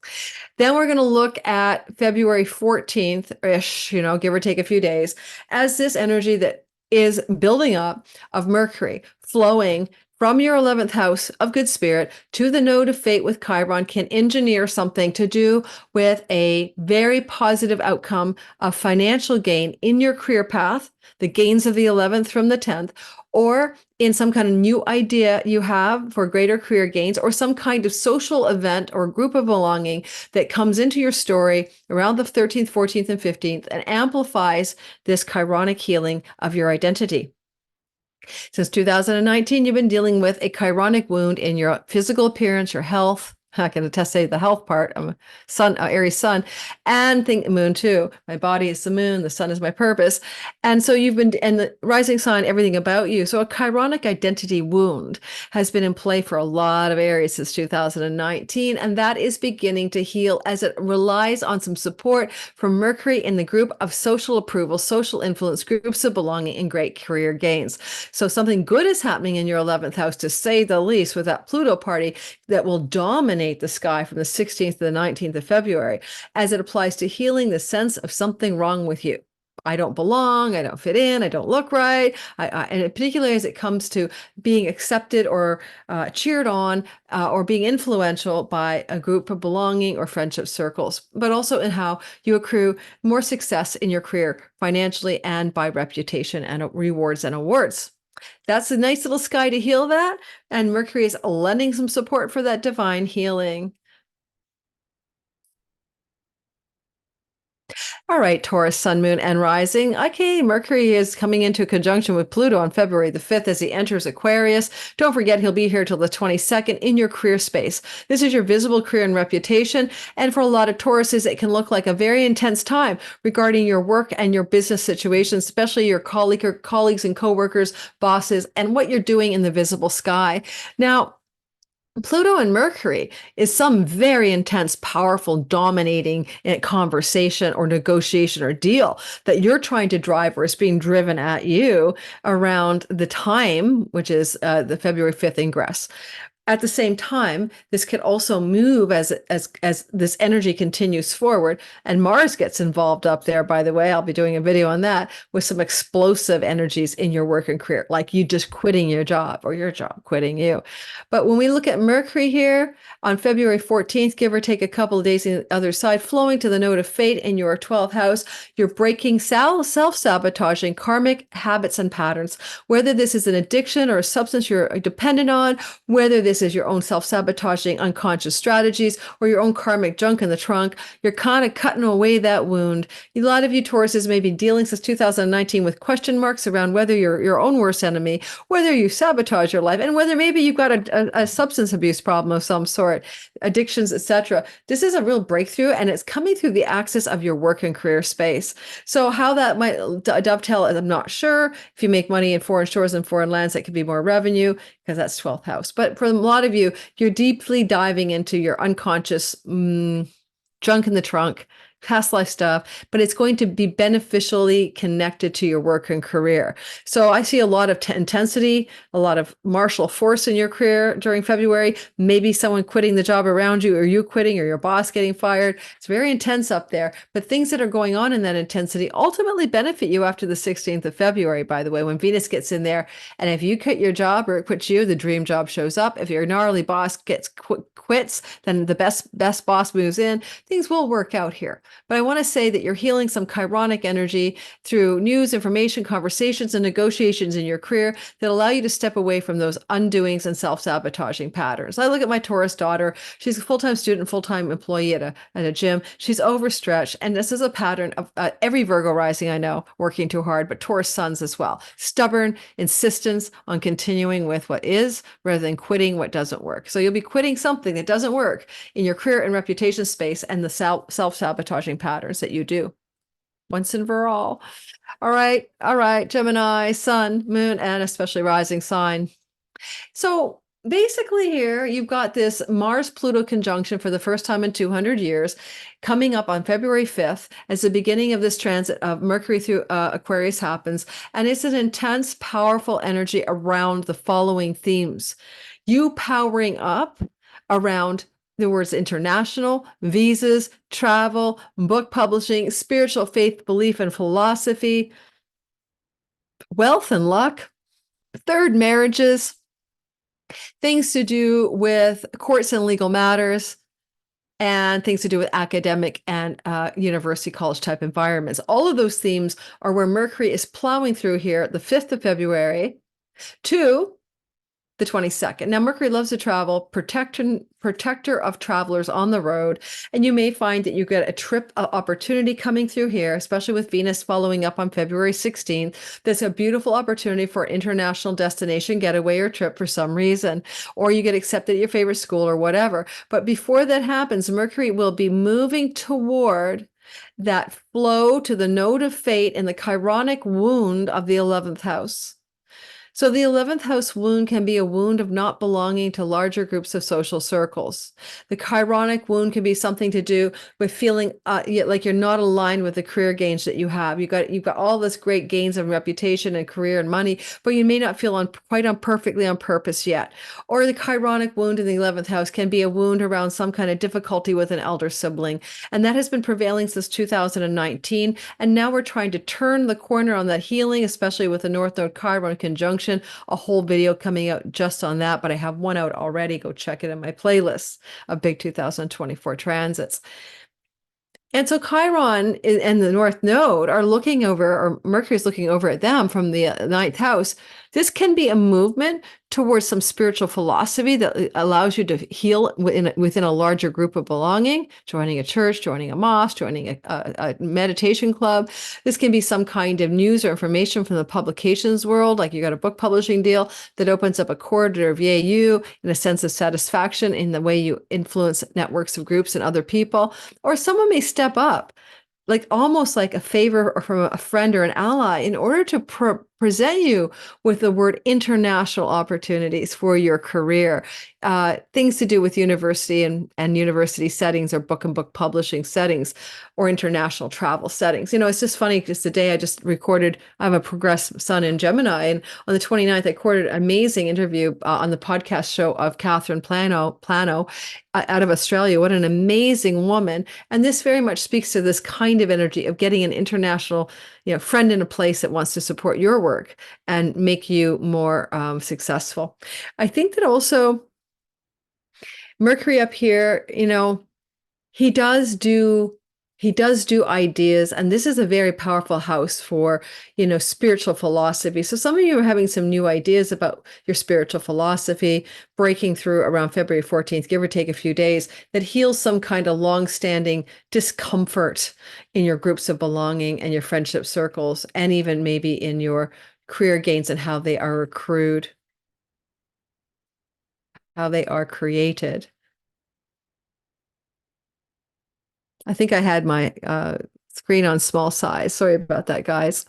Then we're going to look at February 14th-ish, give or take a few days, as this energy that is building up of Mercury flowing from your 11th house of good spirit to the node of fate with Chiron can engineer something to do with a very positive outcome of financial gain in your career path, the gains of the 11th from the 10th, or in some kind of new idea you have for greater career gains, or some kind of social event or group of belonging that comes into your story around the 13th, 14th, and 15th and amplifies this chironic healing of your identity. Since 2019, you've been dealing with a chironic wound in your physical appearance, your health, I can attest to the health part. I'm a sun, Aries sun, and think moon too. My body is the moon. The sun is my purpose. And so you've been, and the rising sign, everything about you. So a chironic identity wound has been in play for a lot of Aries since 2019. And that is beginning to heal as it relies on some support from Mercury in the group of social approval, social influence, groups of belonging, and great career gains. So something good is happening in your 11th house, to say the least, with that Pluto party that will dominate the sky from the 16th to the 19th of February as it applies to healing the sense of something wrong with you. I don't belong, I don't fit in, I don't look right. And particularly as it comes to being accepted or cheered on or being influential by a group of belonging or friendship circles, but also in how you accrue more success in your career financially and by reputation and rewards and awards. That's a nice little sky to heal that. And Mercury is lending some support for that divine healing. All right, Taurus, Sun, Moon, and Rising. Okay, Mercury is coming into conjunction with Pluto on February the 5th as he enters Aquarius. Don't forget, he'll be here till the 22nd in your career space. This is your visible career and reputation. And for a lot of Tauruses, it can look like a very intense time regarding your work and your business situations, especially your colleagues and coworkers, bosses, and what you're doing in the visible sky. Now, Pluto and Mercury is some very intense, powerful, dominating conversation or negotiation or deal that you're trying to drive or is being driven at you around the time, which is the February 5th ingress. At the same time, this could also move as this energy continues forward, and Mars gets involved up there. By the way, I'll be doing a video on that with some explosive energies in your work and career, like you just quitting your job or your job quitting you. But when we look at Mercury here on February 14th, give or take a couple of days on the other side, flowing to the node of fate in your 12th house, you're breaking self-sabotaging karmic habits and patterns, whether this is an addiction or a substance you're dependent on, whether this is your own self-sabotaging unconscious strategies or your own karmic junk in the trunk. You're kind of cutting away that wound. A lot of you Tauruses may be dealing since 2019 with question marks around whether you're your own worst enemy, whether you sabotage your life, and whether maybe you've got a substance abuse problem of some sort, addictions, etc. This is a real breakthrough, and it's coming through the axis of your work and career space. So how that might dovetail, I'm not sure. If you make money in foreign shores and foreign lands, that could be more revenue because that's 12th house. But for a lot of you, you're deeply diving into your unconscious junk in the trunk, past life stuff, but it's going to be beneficially connected to your work and career. So I see a lot of intensity, a lot of martial force in your career during February, maybe someone quitting the job around you or you quitting or your boss getting fired. It's very intense up there, but things that are going on in that intensity ultimately benefit you after the 16th of February, by the way, when Venus gets in there. And if you quit your job or it quits you, the dream job shows up. If your gnarly boss quits, then the best boss moves in. Things will work out here. But I want to say that you're healing some chironic energy through news, information, conversations, and negotiations in your career that allow you to step away from those undoings and self-sabotaging patterns. I look at my Taurus daughter. She's a full-time student, full-time employee at a gym. She's overstretched. And this is a pattern of every Virgo rising I know working too hard, but Taurus suns as well. Stubborn insistence on continuing with what is rather than quitting what doesn't work. So you'll be quitting something that doesn't work in your career and reputation space and the self-sabotaging patterns that you do once and for all. All right, Gemini, sun, moon, and especially rising sign. So basically here you've got this Mars-Pluto conjunction for the first time in 200 years coming up on February 5th as the beginning of this transit of Mercury through Aquarius happens. And it's an intense, powerful energy around the following themes. You powering up around the words international, visas, travel, book publishing, spiritual faith, belief, and philosophy, wealth and luck, third marriages, things to do with courts and legal matters, and things to do with academic and university college type environments. All of those themes are where Mercury is plowing through here the 5th of February to the 22nd. Now, Mercury loves to travel, protector of travelers on the road. And you may find that you get a trip opportunity coming through here, especially with Venus following up on February 16th. There's a beautiful opportunity for international destination getaway or trip for some reason, or you get accepted at your favorite school or whatever. But before that happens, Mercury will be moving toward that flow to the node of fate and the chironic wound of the 11th house. So the 11th house wound can be a wound of not belonging to larger groups of social circles. The chironic wound can be something to do with feeling like you're not aligned with the career gains that you have. You've got all this great gains of reputation and career and money, but you may not feel quite perfectly on purpose yet. Or the chironic wound in the 11th house can be a wound around some kind of difficulty with an elder sibling. And that has been prevailing since 2019. And now we're trying to turn the corner on that healing, especially with the North Node Chiron conjunction. A whole video coming out just on that, but I have one out already. Go check it in my playlist of big 2024 transits. And so Chiron and the North Node are looking over, or Mercury's looking over at them from the ninth house. This can be a movement towards some spiritual philosophy that allows you to heal within a larger group of belonging, joining a church, joining a mosque, joining a meditation club. This can be some kind of news or information from the publications world, like you got a book publishing deal that opens up a corridor of you and a sense of satisfaction in the way you influence networks of groups and other people. Or someone may step up, like almost like a favor or from a friend or an ally, in order to present you with the word international opportunities for your career, things to do with university and university settings, or book and book publishing settings, or international travel settings. It's just funny because today I just recorded, I have a progressed sun in Gemini, and on the 29th, I recorded an amazing interview on the podcast show of Catherine Plano out of Australia. What an amazing woman. And this very much speaks to this kind of energy of getting an international friend in a place that wants to support your work and make you more successful. I think that also Mercury up here, he does do ideas, and this is a very powerful house for, spiritual philosophy. So some of you are having some new ideas about your spiritual philosophy, breaking through around February 14th, give or take a few days, that heals some kind of long-standing discomfort in your groups of belonging and your friendship circles, and even maybe in your career gains and how they are accrued, how they are created. I think I had my screen on small size. Sorry about that, guys.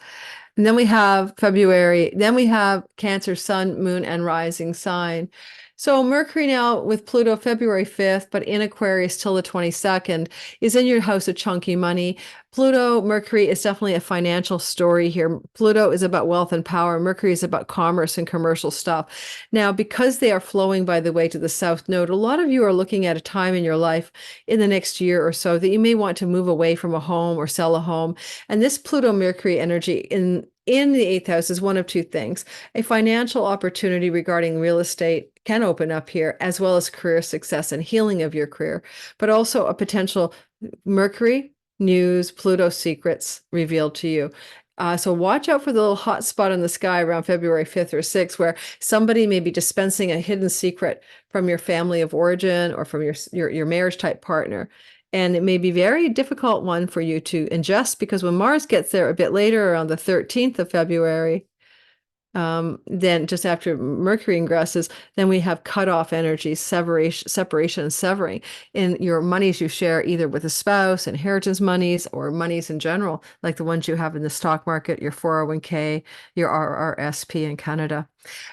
And then we have February. Then we have Cancer, Sun, Moon, and Rising sign. So Mercury now with Pluto February 5th, but in Aquarius till the 22nd, is in your house of chunky money. Pluto, Mercury is definitely a financial story here. Pluto is about wealth and power. Mercury is about commerce and commercial stuff. Now, because they are flowing, by the way, to the South Node, a lot of you are looking at a time in your life in the next year or so that you may want to move away from a home or sell a home. And this Pluto Mercury energy in the eighth house is one of two things. A financial opportunity regarding real estate can open up here, as well as career success and healing of your career, but also a potential Mercury news, Pluto secrets revealed to you. So watch out for the little hot spot in the sky around February 5th or 6th, where somebody may be dispensing a hidden secret from your family of origin or from your marriage type partner. And it may be a very difficult one for you to ingest, because when Mars gets there a bit later, around the 13th of February, then just after Mercury ingresses, then we have cutoff energies, separation and severing in your monies you share either with a spouse, inheritance monies, or monies in general, like the ones you have in the stock market, your 401k, your RRSP in Canada.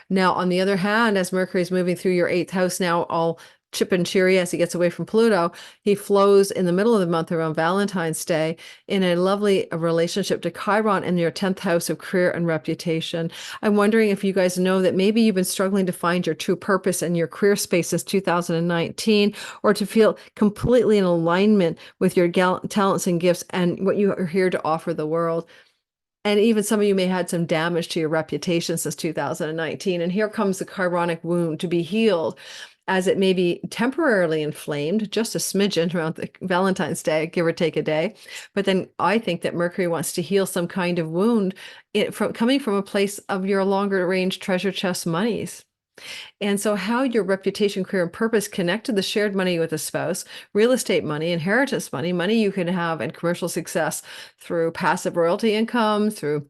Now, on the other hand, as Mercury is moving through your eighth house now, all chip and cheery as he gets away from Pluto, he flows in the middle of the month around Valentine's Day in a lovely relationship to Chiron in your 10th house of career and reputation. I'm wondering if you guys know that maybe you've been struggling to find your true purpose in your career space since 2019, or to feel completely in alignment with your talents and gifts and what you are here to offer the world. And even some of you may have had some damage to your reputation since 2019. And here comes the chironic wound to be healed, as it may be temporarily inflamed, just a smidgen around the Valentine's Day, give or take a day. But then I think that Mercury wants to heal some kind of wound coming from a place of your longer range treasure chest monies. And so, how your reputation, career, and purpose connect to the shared money with a spouse, real estate money, inheritance money, money you can have, and commercial success through passive royalty income, through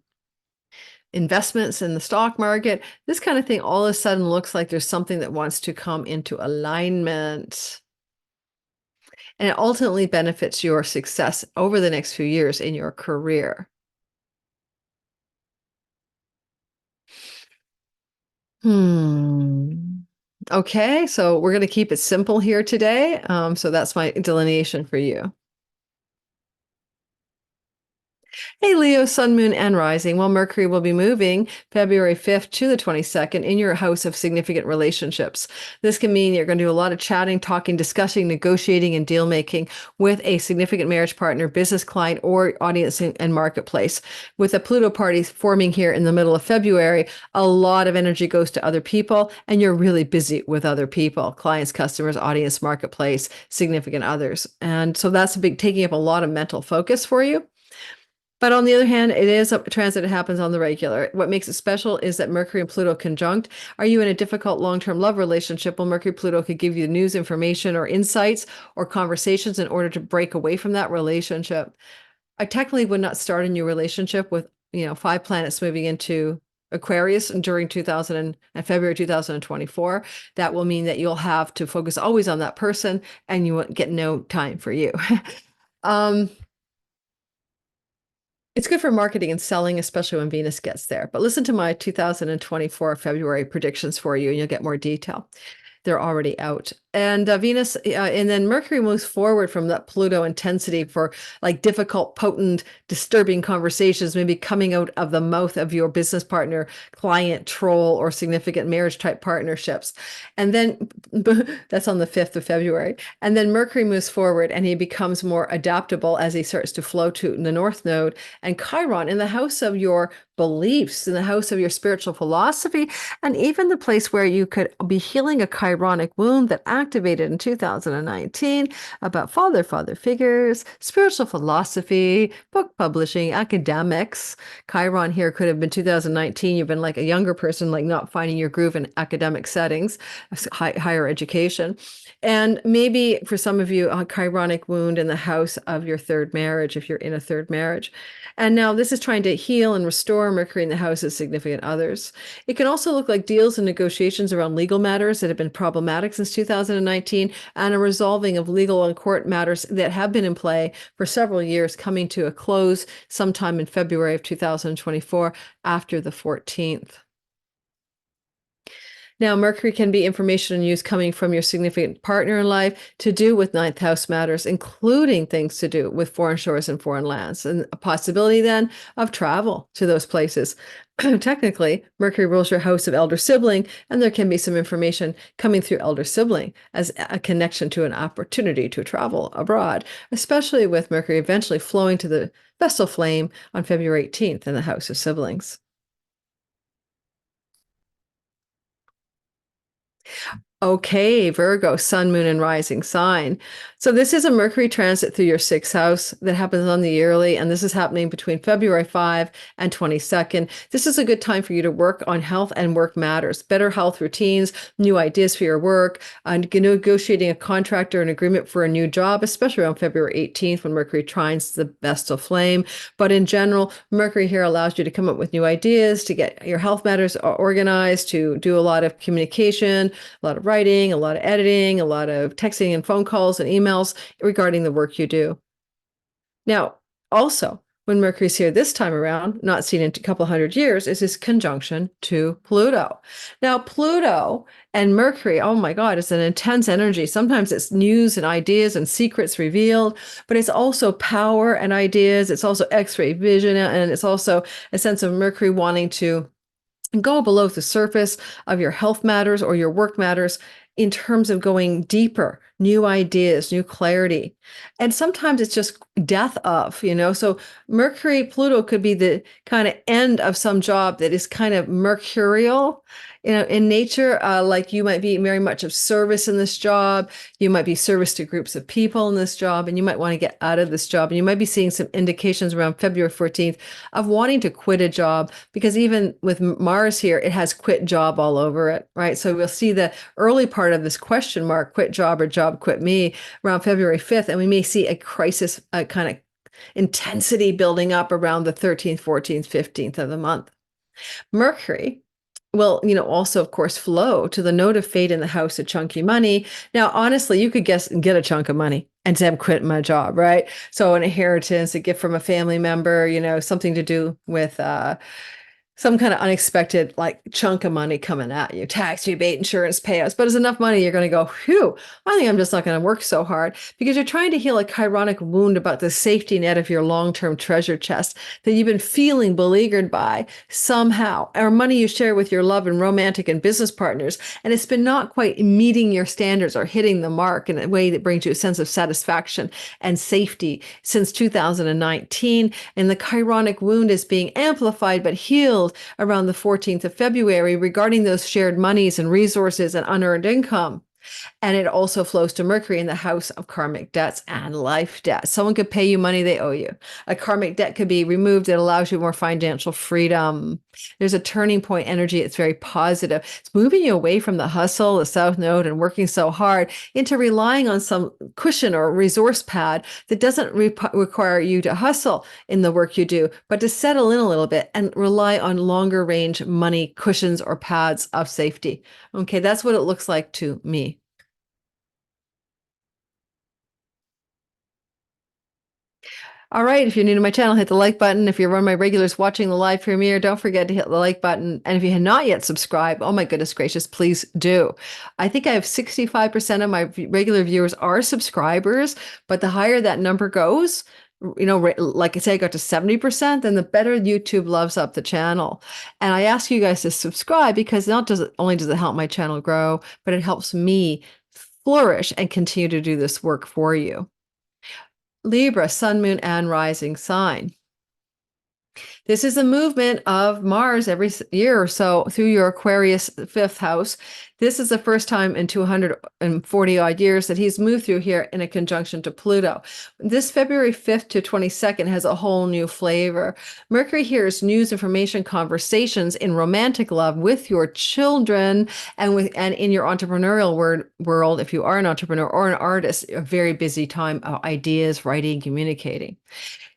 investments in the stock market, this kind of thing all of a sudden looks like there's something that wants to come into alignment. And it ultimately benefits your success over the next few years in your career. Okay, so we're going to keep it simple here today. So that's my delineation for you. Hey, Leo, sun, moon, and rising. Well, Mercury will be moving February 5th to the 22nd in your house of significant relationships. This can mean you're going to do a lot of chatting, talking, discussing, negotiating, and deal making with a significant marriage partner, business client, or audience and marketplace. With the Pluto party forming here in the middle of February, a lot of energy goes to other people, and you're really busy with other people, clients, customers, audience, marketplace, significant others. And so that's taking up a lot of mental focus for you. But on the other hand, it is a transit that happens on the regular. What makes it special is that Mercury and Pluto conjunct. Are you in a difficult long-term love relationship? Well, Mercury Pluto could give you news, information, or insights or conversations in order to break away from that relationship. I technically would not start a new relationship with, 5 planets moving into Aquarius during February 2024. That will mean that you'll have to focus always on that person and you won't get no time for you. It's good for marketing and selling, especially when Venus gets there. But listen to my 2024 February predictions for you, and you'll get more detail. They're already out. And Venus, and then Mercury moves forward from that Pluto intensity for like difficult, potent, disturbing conversations, maybe coming out of the mouth of your business partner, client, troll, or significant marriage type partnerships. And then that's on the 5th of February. And then Mercury moves forward and he becomes more adaptable as he starts to flow to the North Node and Chiron in the house of your beliefs, in the house of your spiritual philosophy, and even the place where you could be healing a Chironic wound that activated in 2019 about father figures, spiritual philosophy, book publishing, academics. Chiron here could have been 2019. You've been like a younger person, like not finding your groove in academic settings, higher education. And maybe for some of you, a Chironic wound in the house of your third marriage, if you're in a third marriage. And now this is trying to heal and restore Mercury in the house of significant others. It can also look like deals and negotiations around legal matters that have been problematic since 2019 and a resolving of legal and court matters that have been in play for several years coming to a close sometime in February of 2024 after the 14th. Now, Mercury can be information and news coming from your significant partner in life to do with ninth house matters, including things to do with foreign shores and foreign lands, and a possibility then of travel to those places. Technically, Mercury rules your house of elder sibling, and there can be some information coming through elder sibling as a connection to an opportunity to travel abroad, especially with Mercury eventually flowing to the vessel flame on February 18th in the house of siblings. Okay, Virgo, sun, moon, and rising sign. So this is a Mercury transit through your 6th house that happens on the yearly, and this is happening between February 5 and 22nd. This is a good time for you to work on health and work matters, better health routines, new ideas for your work, and negotiating a contract or an agreement for a new job, especially around February 18th when Mercury trines the vestal flame. But in general, Mercury here allows you to come up with new ideas, to get your health matters organized, to do a lot of communication, a lot of writing, a lot of editing, a lot of texting and phone calls and emails regarding the work you do. Now, also, when Mercury's here this time around, not seen in a couple hundred years, is this conjunction to Pluto. Now, Pluto and Mercury, oh my God, it's an intense energy. Sometimes it's news and ideas and secrets revealed, but it's also power and ideas. It's also X-ray vision, and it's also a sense of Mercury wanting to go below the surface of your health matters or your work matters in terms of going deeper, new ideas, new clarity. And sometimes it's just death of, so Mercury Pluto could be the kind of end of some job that is kind of mercurial, in nature. Like you might be very much of service in this job. You might be service to groups of people in this job, and you might want to get out of this job. And you might be seeing some indications around February 14th of wanting to quit a job, because even with Mars here, it has quit job all over it, right? So we'll see the early part of this question mark, quit job or job quit me, around February 5th. And we may see a crisis, kind of intensity building up around the 13th, 14th, 15th of the month. Mercury will, also, of course, flow to the node of fate in the house of chunky money. Now, honestly, you could get a chunk of money and say, I'm quitting my job, right? So an inheritance, a gift from a family member, something to do with some kind of unexpected like chunk of money coming at you, tax rebate, insurance payouts, but it's enough money you're going to go, phew, I think I'm just not going to work so hard, because you're trying to heal a chironic wound about the safety net of your long-term treasure chest that you've been feeling beleaguered by somehow, or money you share with your love and romantic and business partners, and it's been not quite meeting your standards or hitting the mark in a way that brings you a sense of satisfaction and safety since 2019. And the chironic wound is being amplified but healed around the 14th of February regarding those shared monies and resources and unearned income. And it also flows to Mercury in the house of karmic debts and life debt. Someone could pay you money they owe you. A karmic debt could be removed. It allows you more financial freedom. There's a turning point energy. It's very positive. It's moving you away from the hustle, the south node, and working so hard into relying on some cushion or resource pad that doesn't require you to hustle in the work you do, but to settle in a little bit and rely on longer range money cushions or pads of safety. Okay, that's what it looks like to me. All right, if you're new to my channel, hit the like button. If you're one of my regulars watching the live premiere, don't forget to hit the like button. And if you have not yet subscribed, oh my goodness gracious, please do. I think I have 65% of my regular viewers are subscribers, but the higher that number goes, like I say, I got to 70%, then the better YouTube loves up the channel. And I ask you guys to subscribe because not only does it help my channel grow, but it helps me flourish and continue to do this work for you. Libra, sun, moon, and rising sign. This is a movement of Mars every year or so through your Aquarius 5th house. This is the first time in 240 odd years that he's moved through here in a conjunction to Pluto. This February 5th to 22nd has a whole new flavor. Mercury here is news, information, conversations in romantic love with your children and in your entrepreneurial world, if you are an entrepreneur or an artist, a very busy time of ideas, writing, communicating.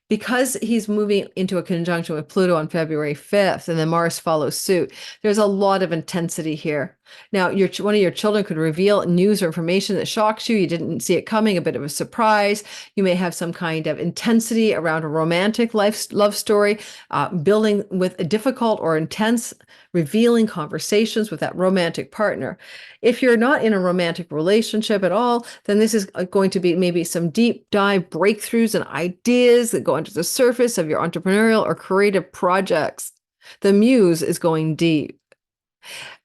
Because he's moving into a conjunction with Pluto on February 5th, and then Mars follows suit, there's a lot of intensity here. Now, one of your children could reveal news or information that shocks you. You didn't see it coming, a bit of a surprise. You may have some kind of intensity around a romantic love story, building with a difficult or intense, revealing conversations with that romantic partner. If you're not in a romantic relationship at all, then this is going to be maybe some deep dive breakthroughs and ideas that go under the surface of your entrepreneurial or creative projects. The muse is going deep.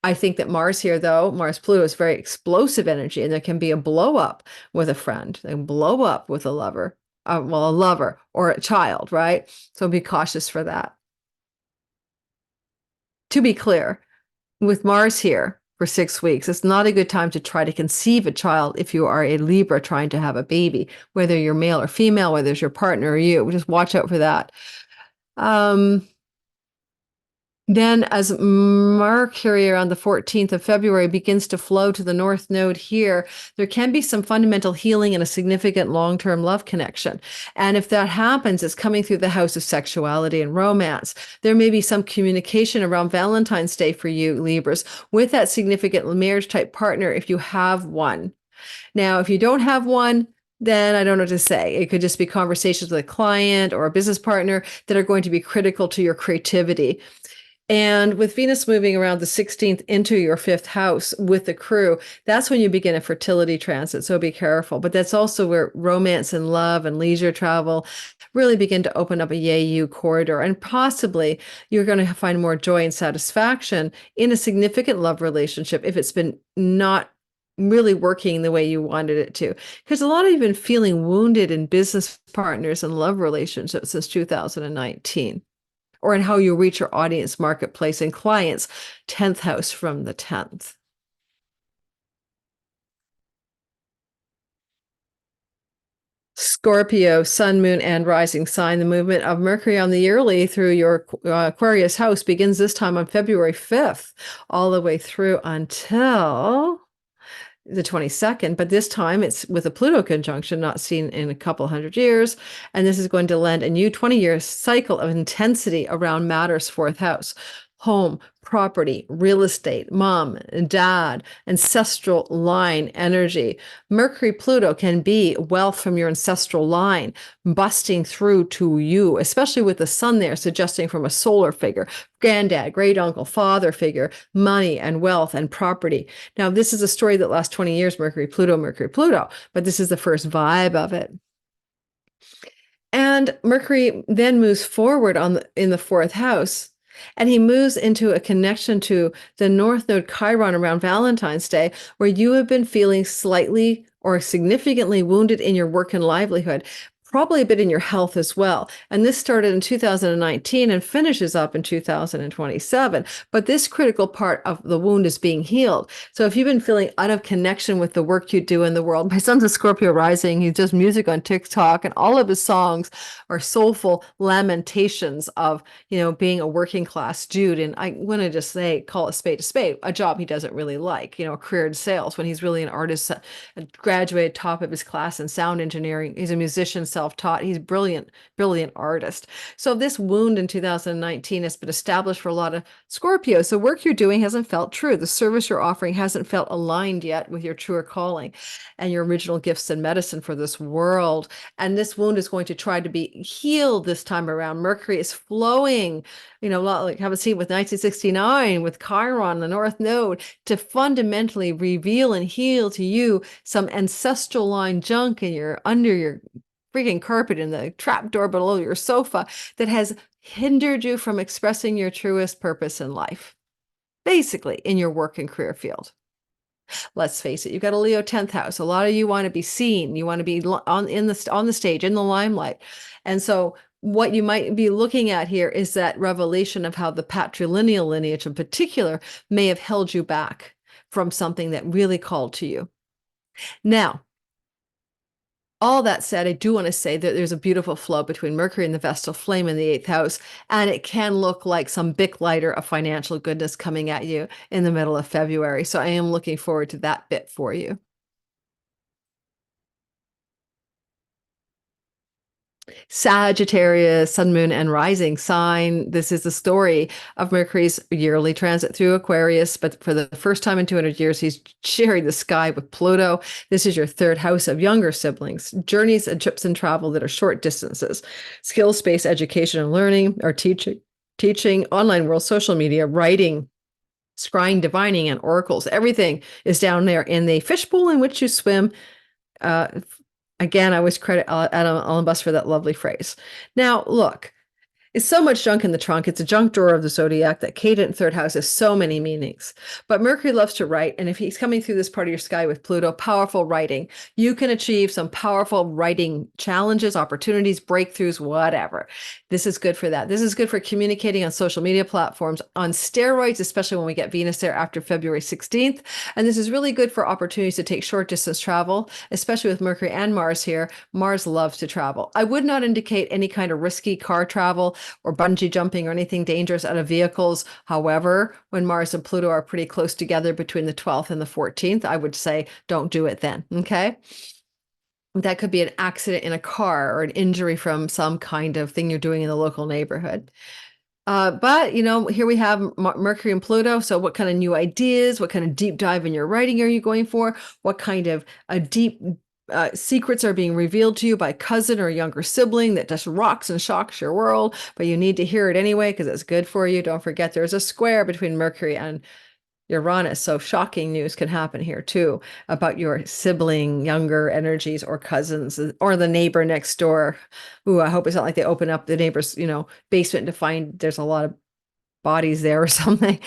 I think that Mars here, though, Mars-Pluto is very explosive energy, and there can be a blow up with a friend, and blow up with a lover, a lover or a child, right? So be cautious for that. To be clear, with Mars here for 6 weeks, it's not a good time to try to conceive a child if you are a Libra trying to have a baby, whether you're male or female, whether it's your partner or you. Just watch out for that. Then as Mercury around the 14th of February begins to flow to the North Node here, there can be some fundamental healing and a significant long-term love connection. And if that happens, it's coming through the house of sexuality and romance. There may be some communication around Valentine's Day for you, Libras, with that significant marriage type partner if you have one. Now, if you don't have one, then I don't know what to say. It could just be conversations with a client or a business partner that are going to be critical to your creativity. And with Venus moving around the 16th into your 5th house with the crew, that's when you begin a fertility transit. So be careful. But that's also where romance and love and leisure travel really begin to open up a yay-you corridor. And possibly you're going to find more joy and satisfaction in a significant love relationship if it's been not really working the way you wanted it to. Because a lot of you have been feeling wounded in business partners and love relationships since 2019, or in how you reach your audience, marketplace, and clients, 10th house from the 10th. Scorpio, sun, moon, and rising sign. The movement of Mercury on the yearly through your Aquarius house begins this time on February 5th, all the way through until the 22nd, but this time it's with a Pluto conjunction not seen in a couple hundred years. And this is going to lend a new 20-year cycle of intensity around Matter's fourth house: home, property, real estate, mom and dad, ancestral line energy. Mercury Pluto can be wealth from your ancestral line busting through to you, especially with the sun there, suggesting from a solar figure, granddad, great uncle, father figure, money and wealth and property. Now, this is a story that lasts 20 years, Mercury Pluto, but this is the first vibe of it. And Mercury then moves forward in the fourth house, and he moves into a connection to the North Node Chiron around Valentine's Day, where you have been feeling slightly or significantly wounded in your work and livelihood, probably a bit in your health as well. And this started in 2019 and finishes up in 2027. But this critical part of the wound is being healed. So if you've been feeling out of connection with the work you do in the world, my son's a Scorpio rising. He does music on TikTok, and all of his songs are soulful lamentations of, being a working class dude. And I want to just say, call a spade, a job he doesn't really like, a career in sales, when he's really an artist, graduated top of his class in sound engineering. He's a musician, self-taught. He's brilliant artist. So this wound in 2019 has been established for a lot of Scorpios. The work you're doing hasn't felt true. The service you're offering hasn't felt aligned yet with your truer calling and your original gifts and medicine for this world. And this wound is going to try to be healed this time around. Mercury is flowing, like have a seen with 1969 with Chiron, the North Node, to fundamentally reveal and heal to you some ancestral line junk under your freaking carpet, in the trapdoor below your sofa, that has hindered you from expressing your truest purpose in life, basically in your work and career field. Let's face it, you've got a Leo 10th house. A lot of you want to be seen. You want to be on the stage, in the limelight. And so what you might be looking at here is that revelation of how the patrilineal lineage in particular may have held you back from something that really called to you. Now, all that said, I do want to say that there's a beautiful flow between Mercury and the Vestal Flame in the 8th house, and it can look like some big lighter of financial goodness coming at you in the middle of February. So I am looking forward to that bit for you. Sagittarius, sun, moon, and rising sign. This is the story of Mercury's yearly transit through Aquarius, but for the first time in 200 years, he's sharing the sky with Pluto. This is your third house of younger siblings, journeys and trips and travel that are short distances, skills, space, education and learning, or teaching, online world, social media, writing, scrying, divining, and oracles. Everything is down there in the fishbowl in which you swim. Again, I always credit Adam Allenbus for that lovely phrase. Now, look, it's so much junk in the trunk. It's a junk drawer of the zodiac. That cadent third house has so many meanings. But Mercury loves to write. And if he's coming through this part of your sky with Pluto, powerful writing, you can achieve some powerful writing challenges, opportunities, breakthroughs, whatever. This is good for that. This is good for communicating on social media platforms on steroids, especially when we get Venus there after February 16th. And this is really good for opportunities to take short distance travel, especially with Mercury and Mars here. Mars loves to travel. I would not indicate any kind of risky car travel or bungee jumping or anything dangerous out of vehicles. However, when Mars and Pluto are pretty close together between the 12th and the 14th, I would say don't do it then, okay? That could be an accident in a car or an injury from some kind of thing you're doing in the local neighborhood. But, here we have Mercury and Pluto. So what kind of new ideas, what kind of deep dive in your writing are you going for? What kind of deep secrets are being revealed to you by a cousin or a younger sibling that just rocks and shocks your world, but you need to hear it anyway because it's good for you. Don't forget there's a square between Mercury and Uranus, so shocking news can happen here too about your sibling, younger energies, or cousins, or the neighbor next door. Ooh, I hope it's not like they open up the neighbor's, basement to find there's a lot of bodies there or something.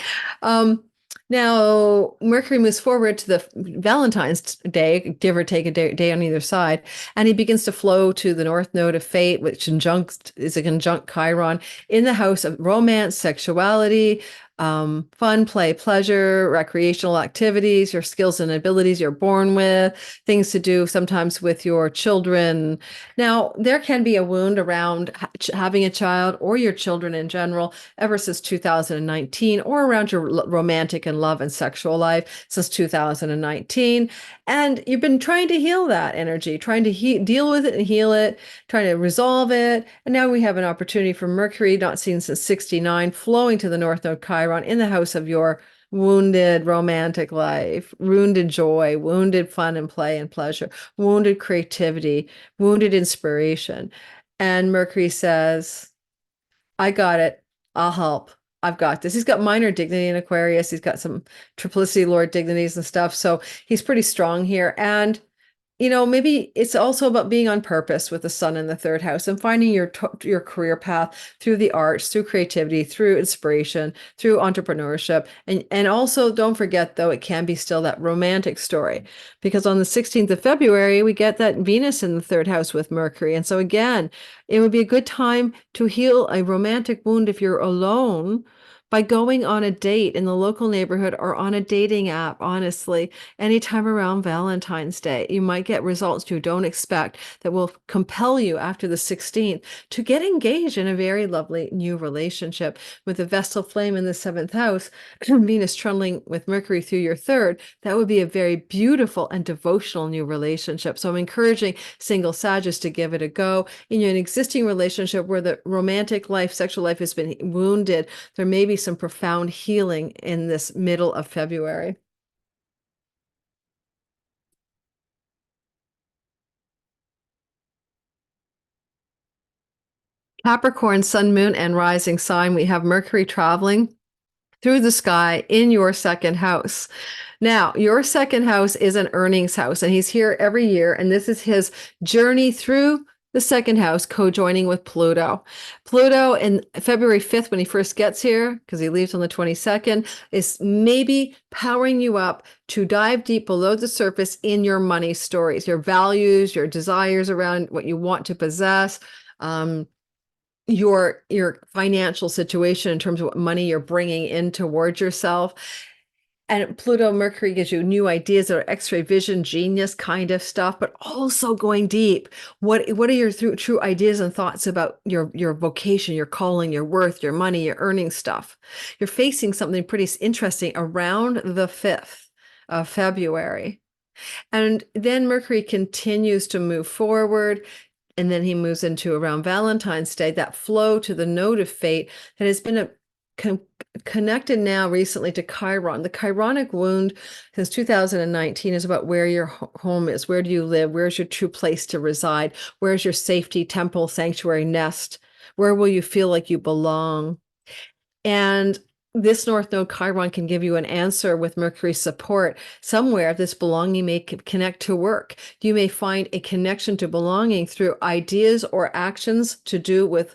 Now, Mercury moves forward to the Valentine's Day, give or take a day on either side, and he begins to flow to the North Node of Fate, which is a conjunct Chiron in the house of romance, sexuality, fun, play, pleasure, recreational activities, your skills and abilities you're born with, things to do sometimes with your children. Now, there can be a wound around having a child or your children in general ever since 2019, or around your romantic and love and sexual life since 2019. And you've been trying to heal that energy, trying to deal with it and heal it, trying to resolve it. And now we have an opportunity for Mercury, not seen since 69, flowing to the North Node Chiron in the house of your wounded romantic life, wounded joy, wounded fun and play and pleasure, wounded creativity, wounded inspiration. And Mercury says, I got it. I'll help. I've got this. He's got minor dignity in Aquarius. He's got some triplicity Lord dignities and stuff. So he's pretty strong here. And maybe it's also about being on purpose with the sun in the third house and finding your career path through the arts, through creativity, through inspiration, through entrepreneurship. And also don't forget, though, it can be still that romantic story, because on the 16th of February, we get that Venus in the third house with Mercury. And so again, it would be a good time to heal a romantic wound if you're alone by going on a date in the local neighborhood or on a dating app, honestly, anytime around Valentine's Day. You might get results you don't expect that will compel you after the 16th to get engaged in a very lovely new relationship. With the Vestal flame in the seventh house, Venus trundling with Mercury through your third, that would be a very beautiful and devotional new relationship. So I'm encouraging single Sagittarius to give it a go. In an existing relationship where the romantic life, sexual life has been wounded, there may be some profound healing in this middle of February. Capricorn, sun, moon, and rising sign, we have Mercury traveling through the sky in your second house. Now, your second house is an earnings house, and he's here every year, and this is his journey through the second house, co-joining with Pluto. Pluto in February 5th, when he first gets here, because he leaves on the 22nd, is maybe powering you up to dive deep below the surface in your money stories, your values, your desires around what you want to possess, your financial situation in terms of what money you're bringing in towards yourself. And Pluto Mercury gives you new ideas that are X-ray vision, genius kind of stuff, but also going deep. What are your true ideas and thoughts about your vocation, your calling, your worth, your money, your earning stuff? You're facing something pretty interesting around the 5th of February. And then Mercury continues to move forward. And then he moves into around Valentine's Day, that flow to the node of fate that has been connected now recently to Chiron. The Chironic wound since 2019 is about where your home is. Where do you live? Where's your true place to reside? Where's your safety, temple, sanctuary, nest? Where will you feel like you belong? And this North Node Chiron can give you an answer with Mercury's support. Somewhere this belonging may connect to work. You may find a connection to belonging through ideas or actions to do with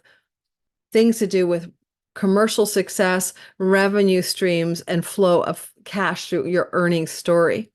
things to do with commercial success, revenue streams, and flow of cash through your earnings story.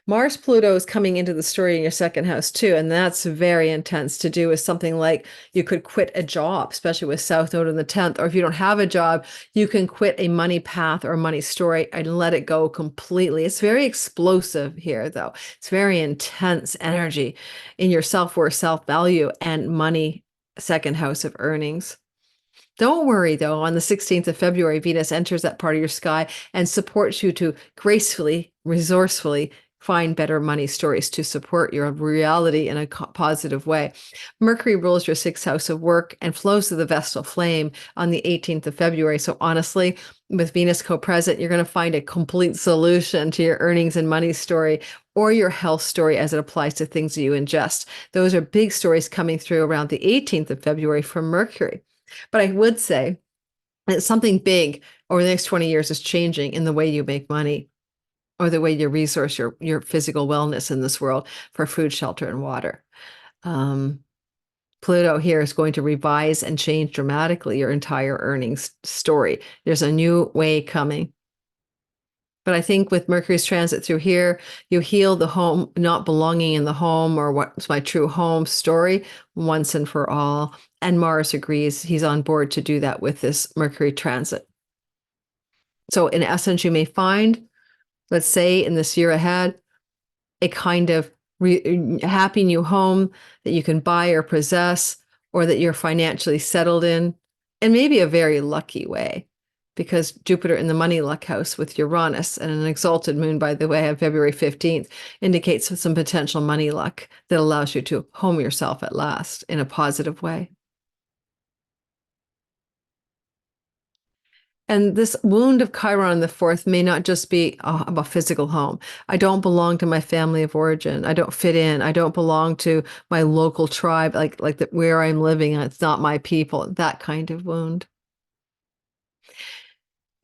Mars Pluto is coming into the story in your second house too, and that's very intense to do with something like you could quit a job, especially with South Node in the 10th, or if you don't have a job, you can quit a money path or a money story and let it go completely. It's very explosive here, though. It's very intense energy in your self-worth, self-value, and money second house of earnings. Don't worry, though, on the 16th of February, Venus enters that part of your sky and supports you to gracefully, resourcefully find better money stories to support your reality in a positive way. Mercury rules your sixth house of work and flows to the Vestal flame on the 18th of February. So honestly, with Venus co-present, you're going to find a complete solution to your earnings and money story or your health story as it applies to things that you ingest. Those are big stories coming through around the 18th of February from Mercury. But I would say that something big over the next 20 years is changing in the way you make money or the way you resource your physical wellness in this world for food, shelter, and water. Pluto here is going to revise and change dramatically your entire earnings story. There's a new way coming. But I think with Mercury's transit through here, you heal the home, not belonging in the home or what's my true home story once and for all. And Mars agrees. He's on board to do that with this Mercury transit. So, in essence, you may find, let's say in this year ahead, a kind of happy new home that you can buy or possess, or that you're financially settled in, and maybe a very lucky way, because Jupiter in the money luck house with Uranus and an exalted moon, by the way, on February 15th, indicates some potential money luck that allows you to home yourself at last in a positive way. And this wound of Chiron the fourth may not just be a physical home. I don't belong to my family of origin. I don't fit in. I don't belong to my local tribe, where I'm living. It's not my people. That kind of wound.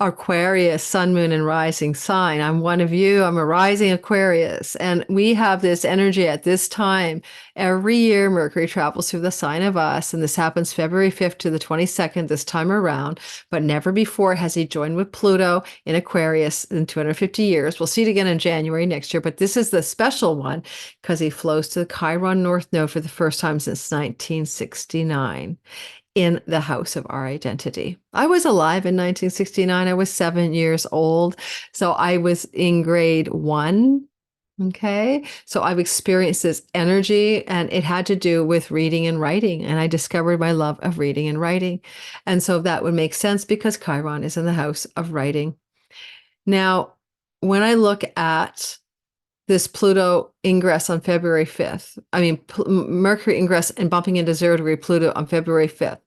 Aquarius, sun, moon, and rising sign. I'm one of you. I'm a rising Aquarius. And we have this energy at this time. Every year, Mercury travels through the sign of us. And this happens February 5th to the 22nd this time around. But never before has he joined with Pluto in Aquarius in 250 years. We'll see it again in January next year. But this is the special one because he flows to the Chiron North Node for the first time since 1969. In the house of our identity. I was alive in 1969. I was 7 years old. So I was in grade 1. Okay. So I've experienced this energy, and it had to do with reading and writing. And I discovered my love of reading and writing. And so that would make sense because Chiron is in the house of writing. Now, when I look at this Pluto ingress on February 5th. Mercury ingress and bumping into 0-degree Pluto on February 5th.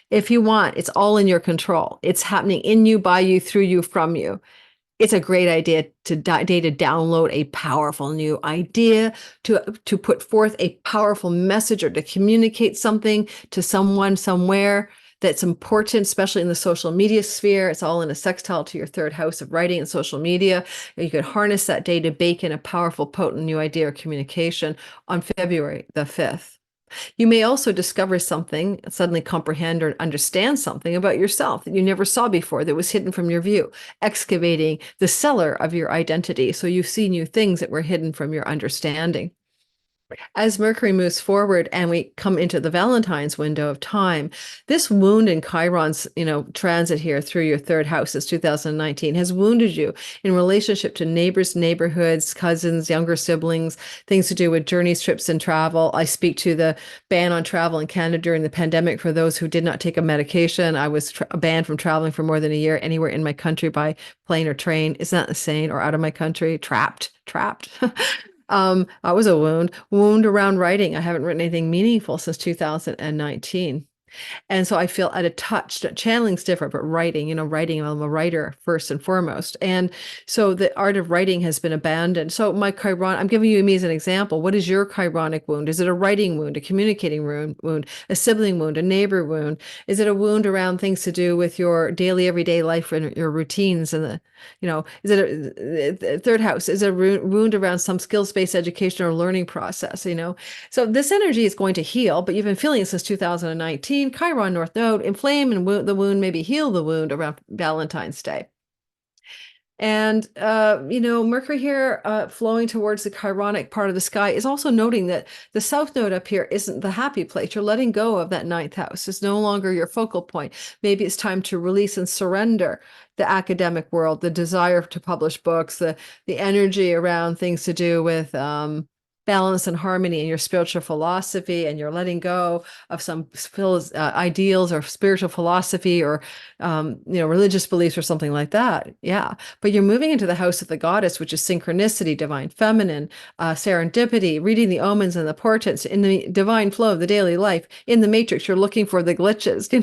If you want, it's all in your control. It's happening in you, by you, through you, from you. It's a great idea to download a powerful new idea, to put forth a powerful message, or to communicate something to someone somewhere that's important, especially in the social media sphere. It's all in a sextile to your third house of writing and social media. You could harness that day to bake in a powerful, potent new idea or communication on February the 5th. You may also discover something, suddenly comprehend or understand something about yourself that you never saw before, that was hidden from your view, excavating the cellar of your identity. So you see new things that were hidden from your understanding. As Mercury moves forward and we come into the Valentine's window of time, this wound in Chiron's, transit here through your third house since 2019 has wounded you in relationship to neighbors, neighborhoods, cousins, younger siblings, things to do with journeys, trips, and travel. I speak to the ban on travel in Canada during the pandemic for those who did not take a medication. I was banned from traveling for more than a year anywhere in my country by plane or train. Isn't that insane? Or out of my country, trapped. I was a wound around writing. I haven't written anything meaningful since 2019. And so I feel at a touch, channeling's different, but writing, I'm a writer first and foremost. And so the art of writing has been abandoned. So my Chiron, I'm giving you me as an example. What is your Chironic wound? Is it a writing wound, a communicating wound, a sibling wound, a neighbor wound? Is it a wound around things to do with your daily, everyday life and your routines? And is it a third house? Is it a wound around some skills-based education or learning process? So this energy is going to heal, but you've been feeling it since 2019. Chiron North Node, inflame and the wound, maybe heal the wound around Valentine's Day. And, Mercury here flowing towards the Chironic part of the sky is also noting that the South Node up here isn't the happy place. You're letting go of that ninth house. It's no longer your focal point. Maybe it's time to release and surrender the academic world, the desire to publish books, the energy around things to do with balance and harmony in your spiritual philosophy, and you're letting go of some ideals or spiritual philosophy or religious beliefs or something like that. Yeah, but you're moving into the house of the goddess, which is synchronicity, divine feminine, serendipity, reading the omens and the portents in the divine flow of the daily life. In the matrix, you're looking for the glitches,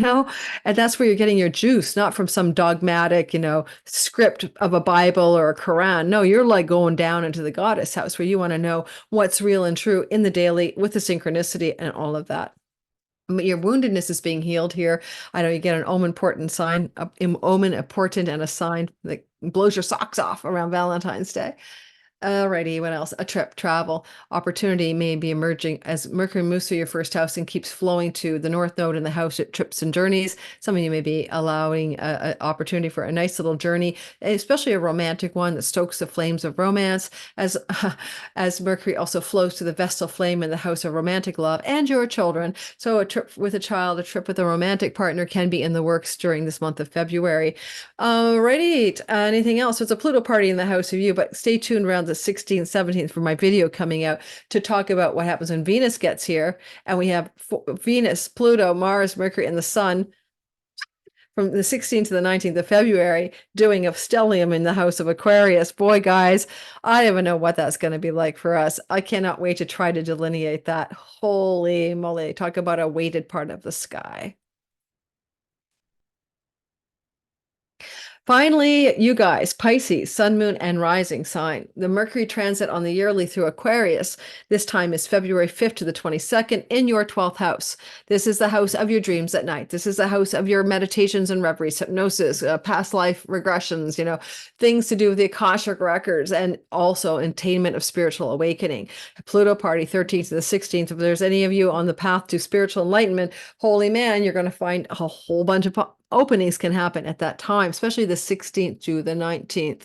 and that's where you're getting your juice, not from some dogmatic script of a Bible or a Quran. No, you're like going down into the goddess house where you want to know what's real and true in the daily with the synchronicity and all of that. But your woundedness is being healed here. I know you get an omen, portent, sign, omen, a portent, and a sign that blows your socks off around Valentine's Day. Alrighty, what else? A trip, travel, opportunity may be emerging as Mercury moves through your first house and keeps flowing to the North Node in the house at trips and journeys. Some of you may be allowing an opportunity for a nice little journey, especially a romantic one that stokes the flames of romance, as as Mercury also flows to the Vestal flame in the house of romantic love and your children. So a trip with a child, a trip with a romantic partner can be in the works during this month of February. Alrighty, anything else? So it's a Pluto party in the house of you, but stay tuned around the 16th, 17th for my video coming out to talk about what happens when Venus gets here. And we have Venus, Pluto, Mars, Mercury, and the Sun from the 16th to the 19th of February doing a stellium in the house of Aquarius. Boy, guys, I don't even know what that's going to be like for us. I cannot wait to try to delineate that. Holy moly, talk about a weighted part of the sky. Finally, you guys, Pisces, sun, moon, and rising sign. The Mercury transit on the yearly through Aquarius this time is February 5th to the 22nd in your 12th house. This is the house of your dreams at night. This is the house of your meditations and reveries, hypnosis, past life regressions, things to do with the Akashic records, and also attainment of spiritual awakening. Pluto party 13th to the 16th. If there's any of you on the path to spiritual enlightenment, holy man, you're going to find a whole bunch of openings can happen at that time, especially the 16th to the 19th.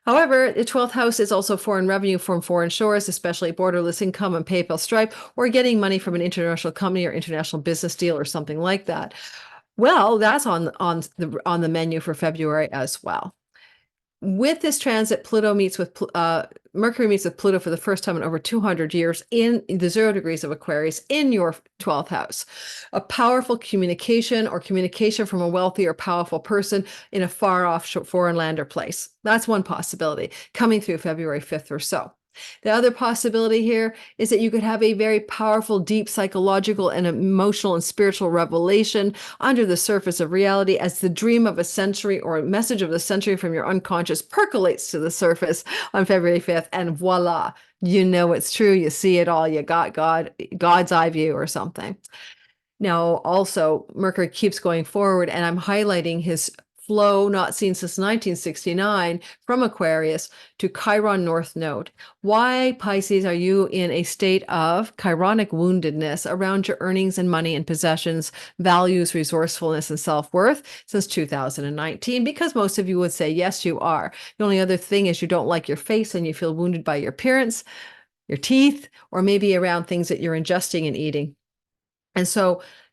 However, the 12th house is also foreign revenue from foreign shores, especially borderless income and PayPal, Stripe, or getting money from an international company or international business deal or something like that. Well, that's on the menu for February as well. With this transit, Mercury meets with Pluto for the first time in over 200 years in the 0 degrees of Aquarius in your 12th house. A powerful communication or communication from a wealthy or powerful person in a far off foreign land or place. That's one possibility coming through February 5th or so. The other possibility here is that you could have a very powerful, deep psychological and emotional and spiritual revelation under the surface of reality as the dream of a century or a message of the century from your unconscious percolates to the surface on February 5th. And voila, you know it's true. You see it all. You got God's eye view or something. Now, also, Mercury keeps going forward, and I'm highlighting his flow not seen since 1969 from Aquarius to Chiron North Node. Why, Pisces, are you in a state of chironic woundedness around your earnings and money and possessions, values, resourcefulness, and self-worth since 2019? Because most of you would say, yes, you are. The only other thing is you don't like your face and you feel wounded by your appearance, your teeth, or maybe around things that you're ingesting and eating.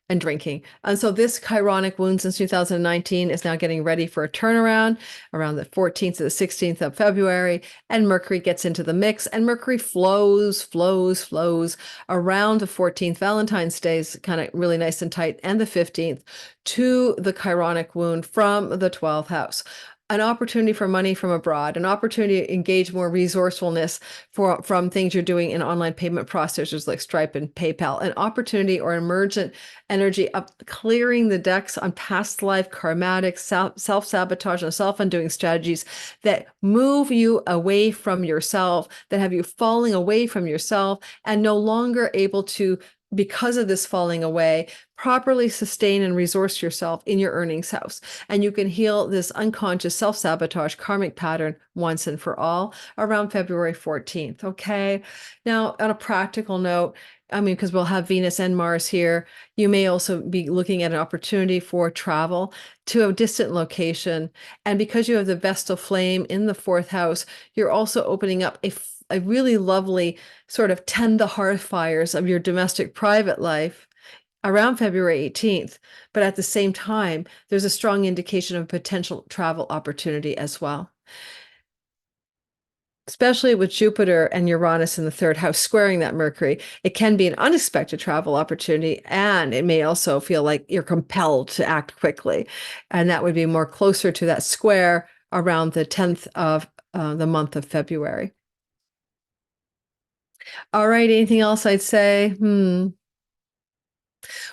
And drinking. And so this chironic wound since 2019 is now getting ready for a turnaround around the 14th to the 16th of February. And Mercury gets into the mix, and Mercury flows around the 14th. Valentine's Day is kind of really nice and tight, and the 15th to the chironic wound from the 12th house. An opportunity for money from abroad, an opportunity to engage more resourcefulness from things you're doing in online payment processors like Stripe and PayPal, an opportunity or emergent energy of clearing the decks on past life karmatic self-sabotage and self-undoing strategies that move you away from yourself, that have you falling away from yourself and no longer able to, because of this falling away, properly sustain and resource yourself in your earnings house. And you can heal this unconscious self-sabotage karmic pattern once and for all around February 14th. Okay. Now, on a practical note, because we'll have Venus and Mars here, you may also be looking at an opportunity for travel to a distant location. And because you have the Vestal flame in the 4th house, you're also opening up a really lovely sort of tend the hearth fires of your domestic private life around February 18th. But at the same time, there's a strong indication of potential travel opportunity as well. Especially with Jupiter and Uranus in the 3rd house squaring that Mercury, it can be an unexpected travel opportunity, and it may also feel like you're compelled to act quickly. And that would be more closer to that square around the 10th of the month of February. All right, anything else I'd say?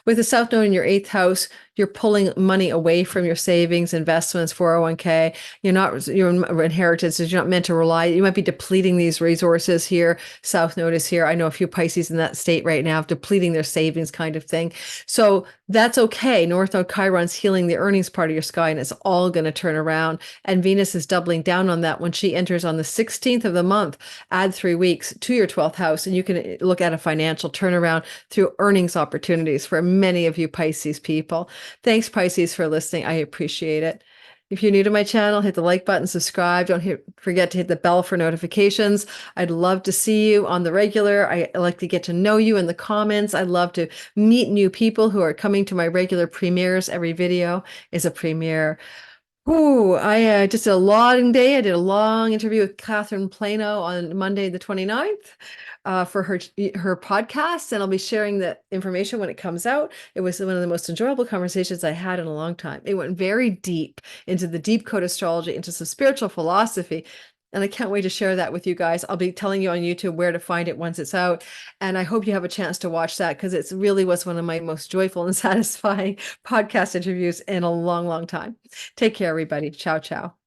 With the South Node in your 8th house, you're pulling money away from your savings, investments, 401k. Your inheritances, you're not meant to rely. You might be depleting these resources here. South Node is here. I know a few Pisces in that state right now, depleting their savings kind of thing. So that's okay. North Node Chiron's healing the earnings part of your sky, and it's all going to turn around. And Venus is doubling down on that when she enters on the 16th of the month. Add 3 weeks to your 12th house, and you can look at a financial turnaround through earnings opportunities for many of you Pisces people. Thanks, Pisces, for listening. I appreciate it. If you're new to my channel, hit the like button, subscribe. Don't forget to hit the bell for notifications. I'd love to see you on the regular. I like to get to know you in the comments. I love to meet new people who are coming to my regular premieres. Every video is a premiere. Ooh, I just did a long day. I did a long interview with Catherine Plano on Monday, the 29th, for her podcast, and I'll be sharing the information when it comes out. It was one of the most enjoyable conversations I had in a long time. It went very deep into the deep code astrology, into some spiritual philosophy. And I can't wait to share that with you guys. I'll be telling you on YouTube where to find it once it's out. And I hope you have a chance to watch that, because it really was one of my most joyful and satisfying podcast interviews in a long, long time. Take care, everybody. Ciao, ciao.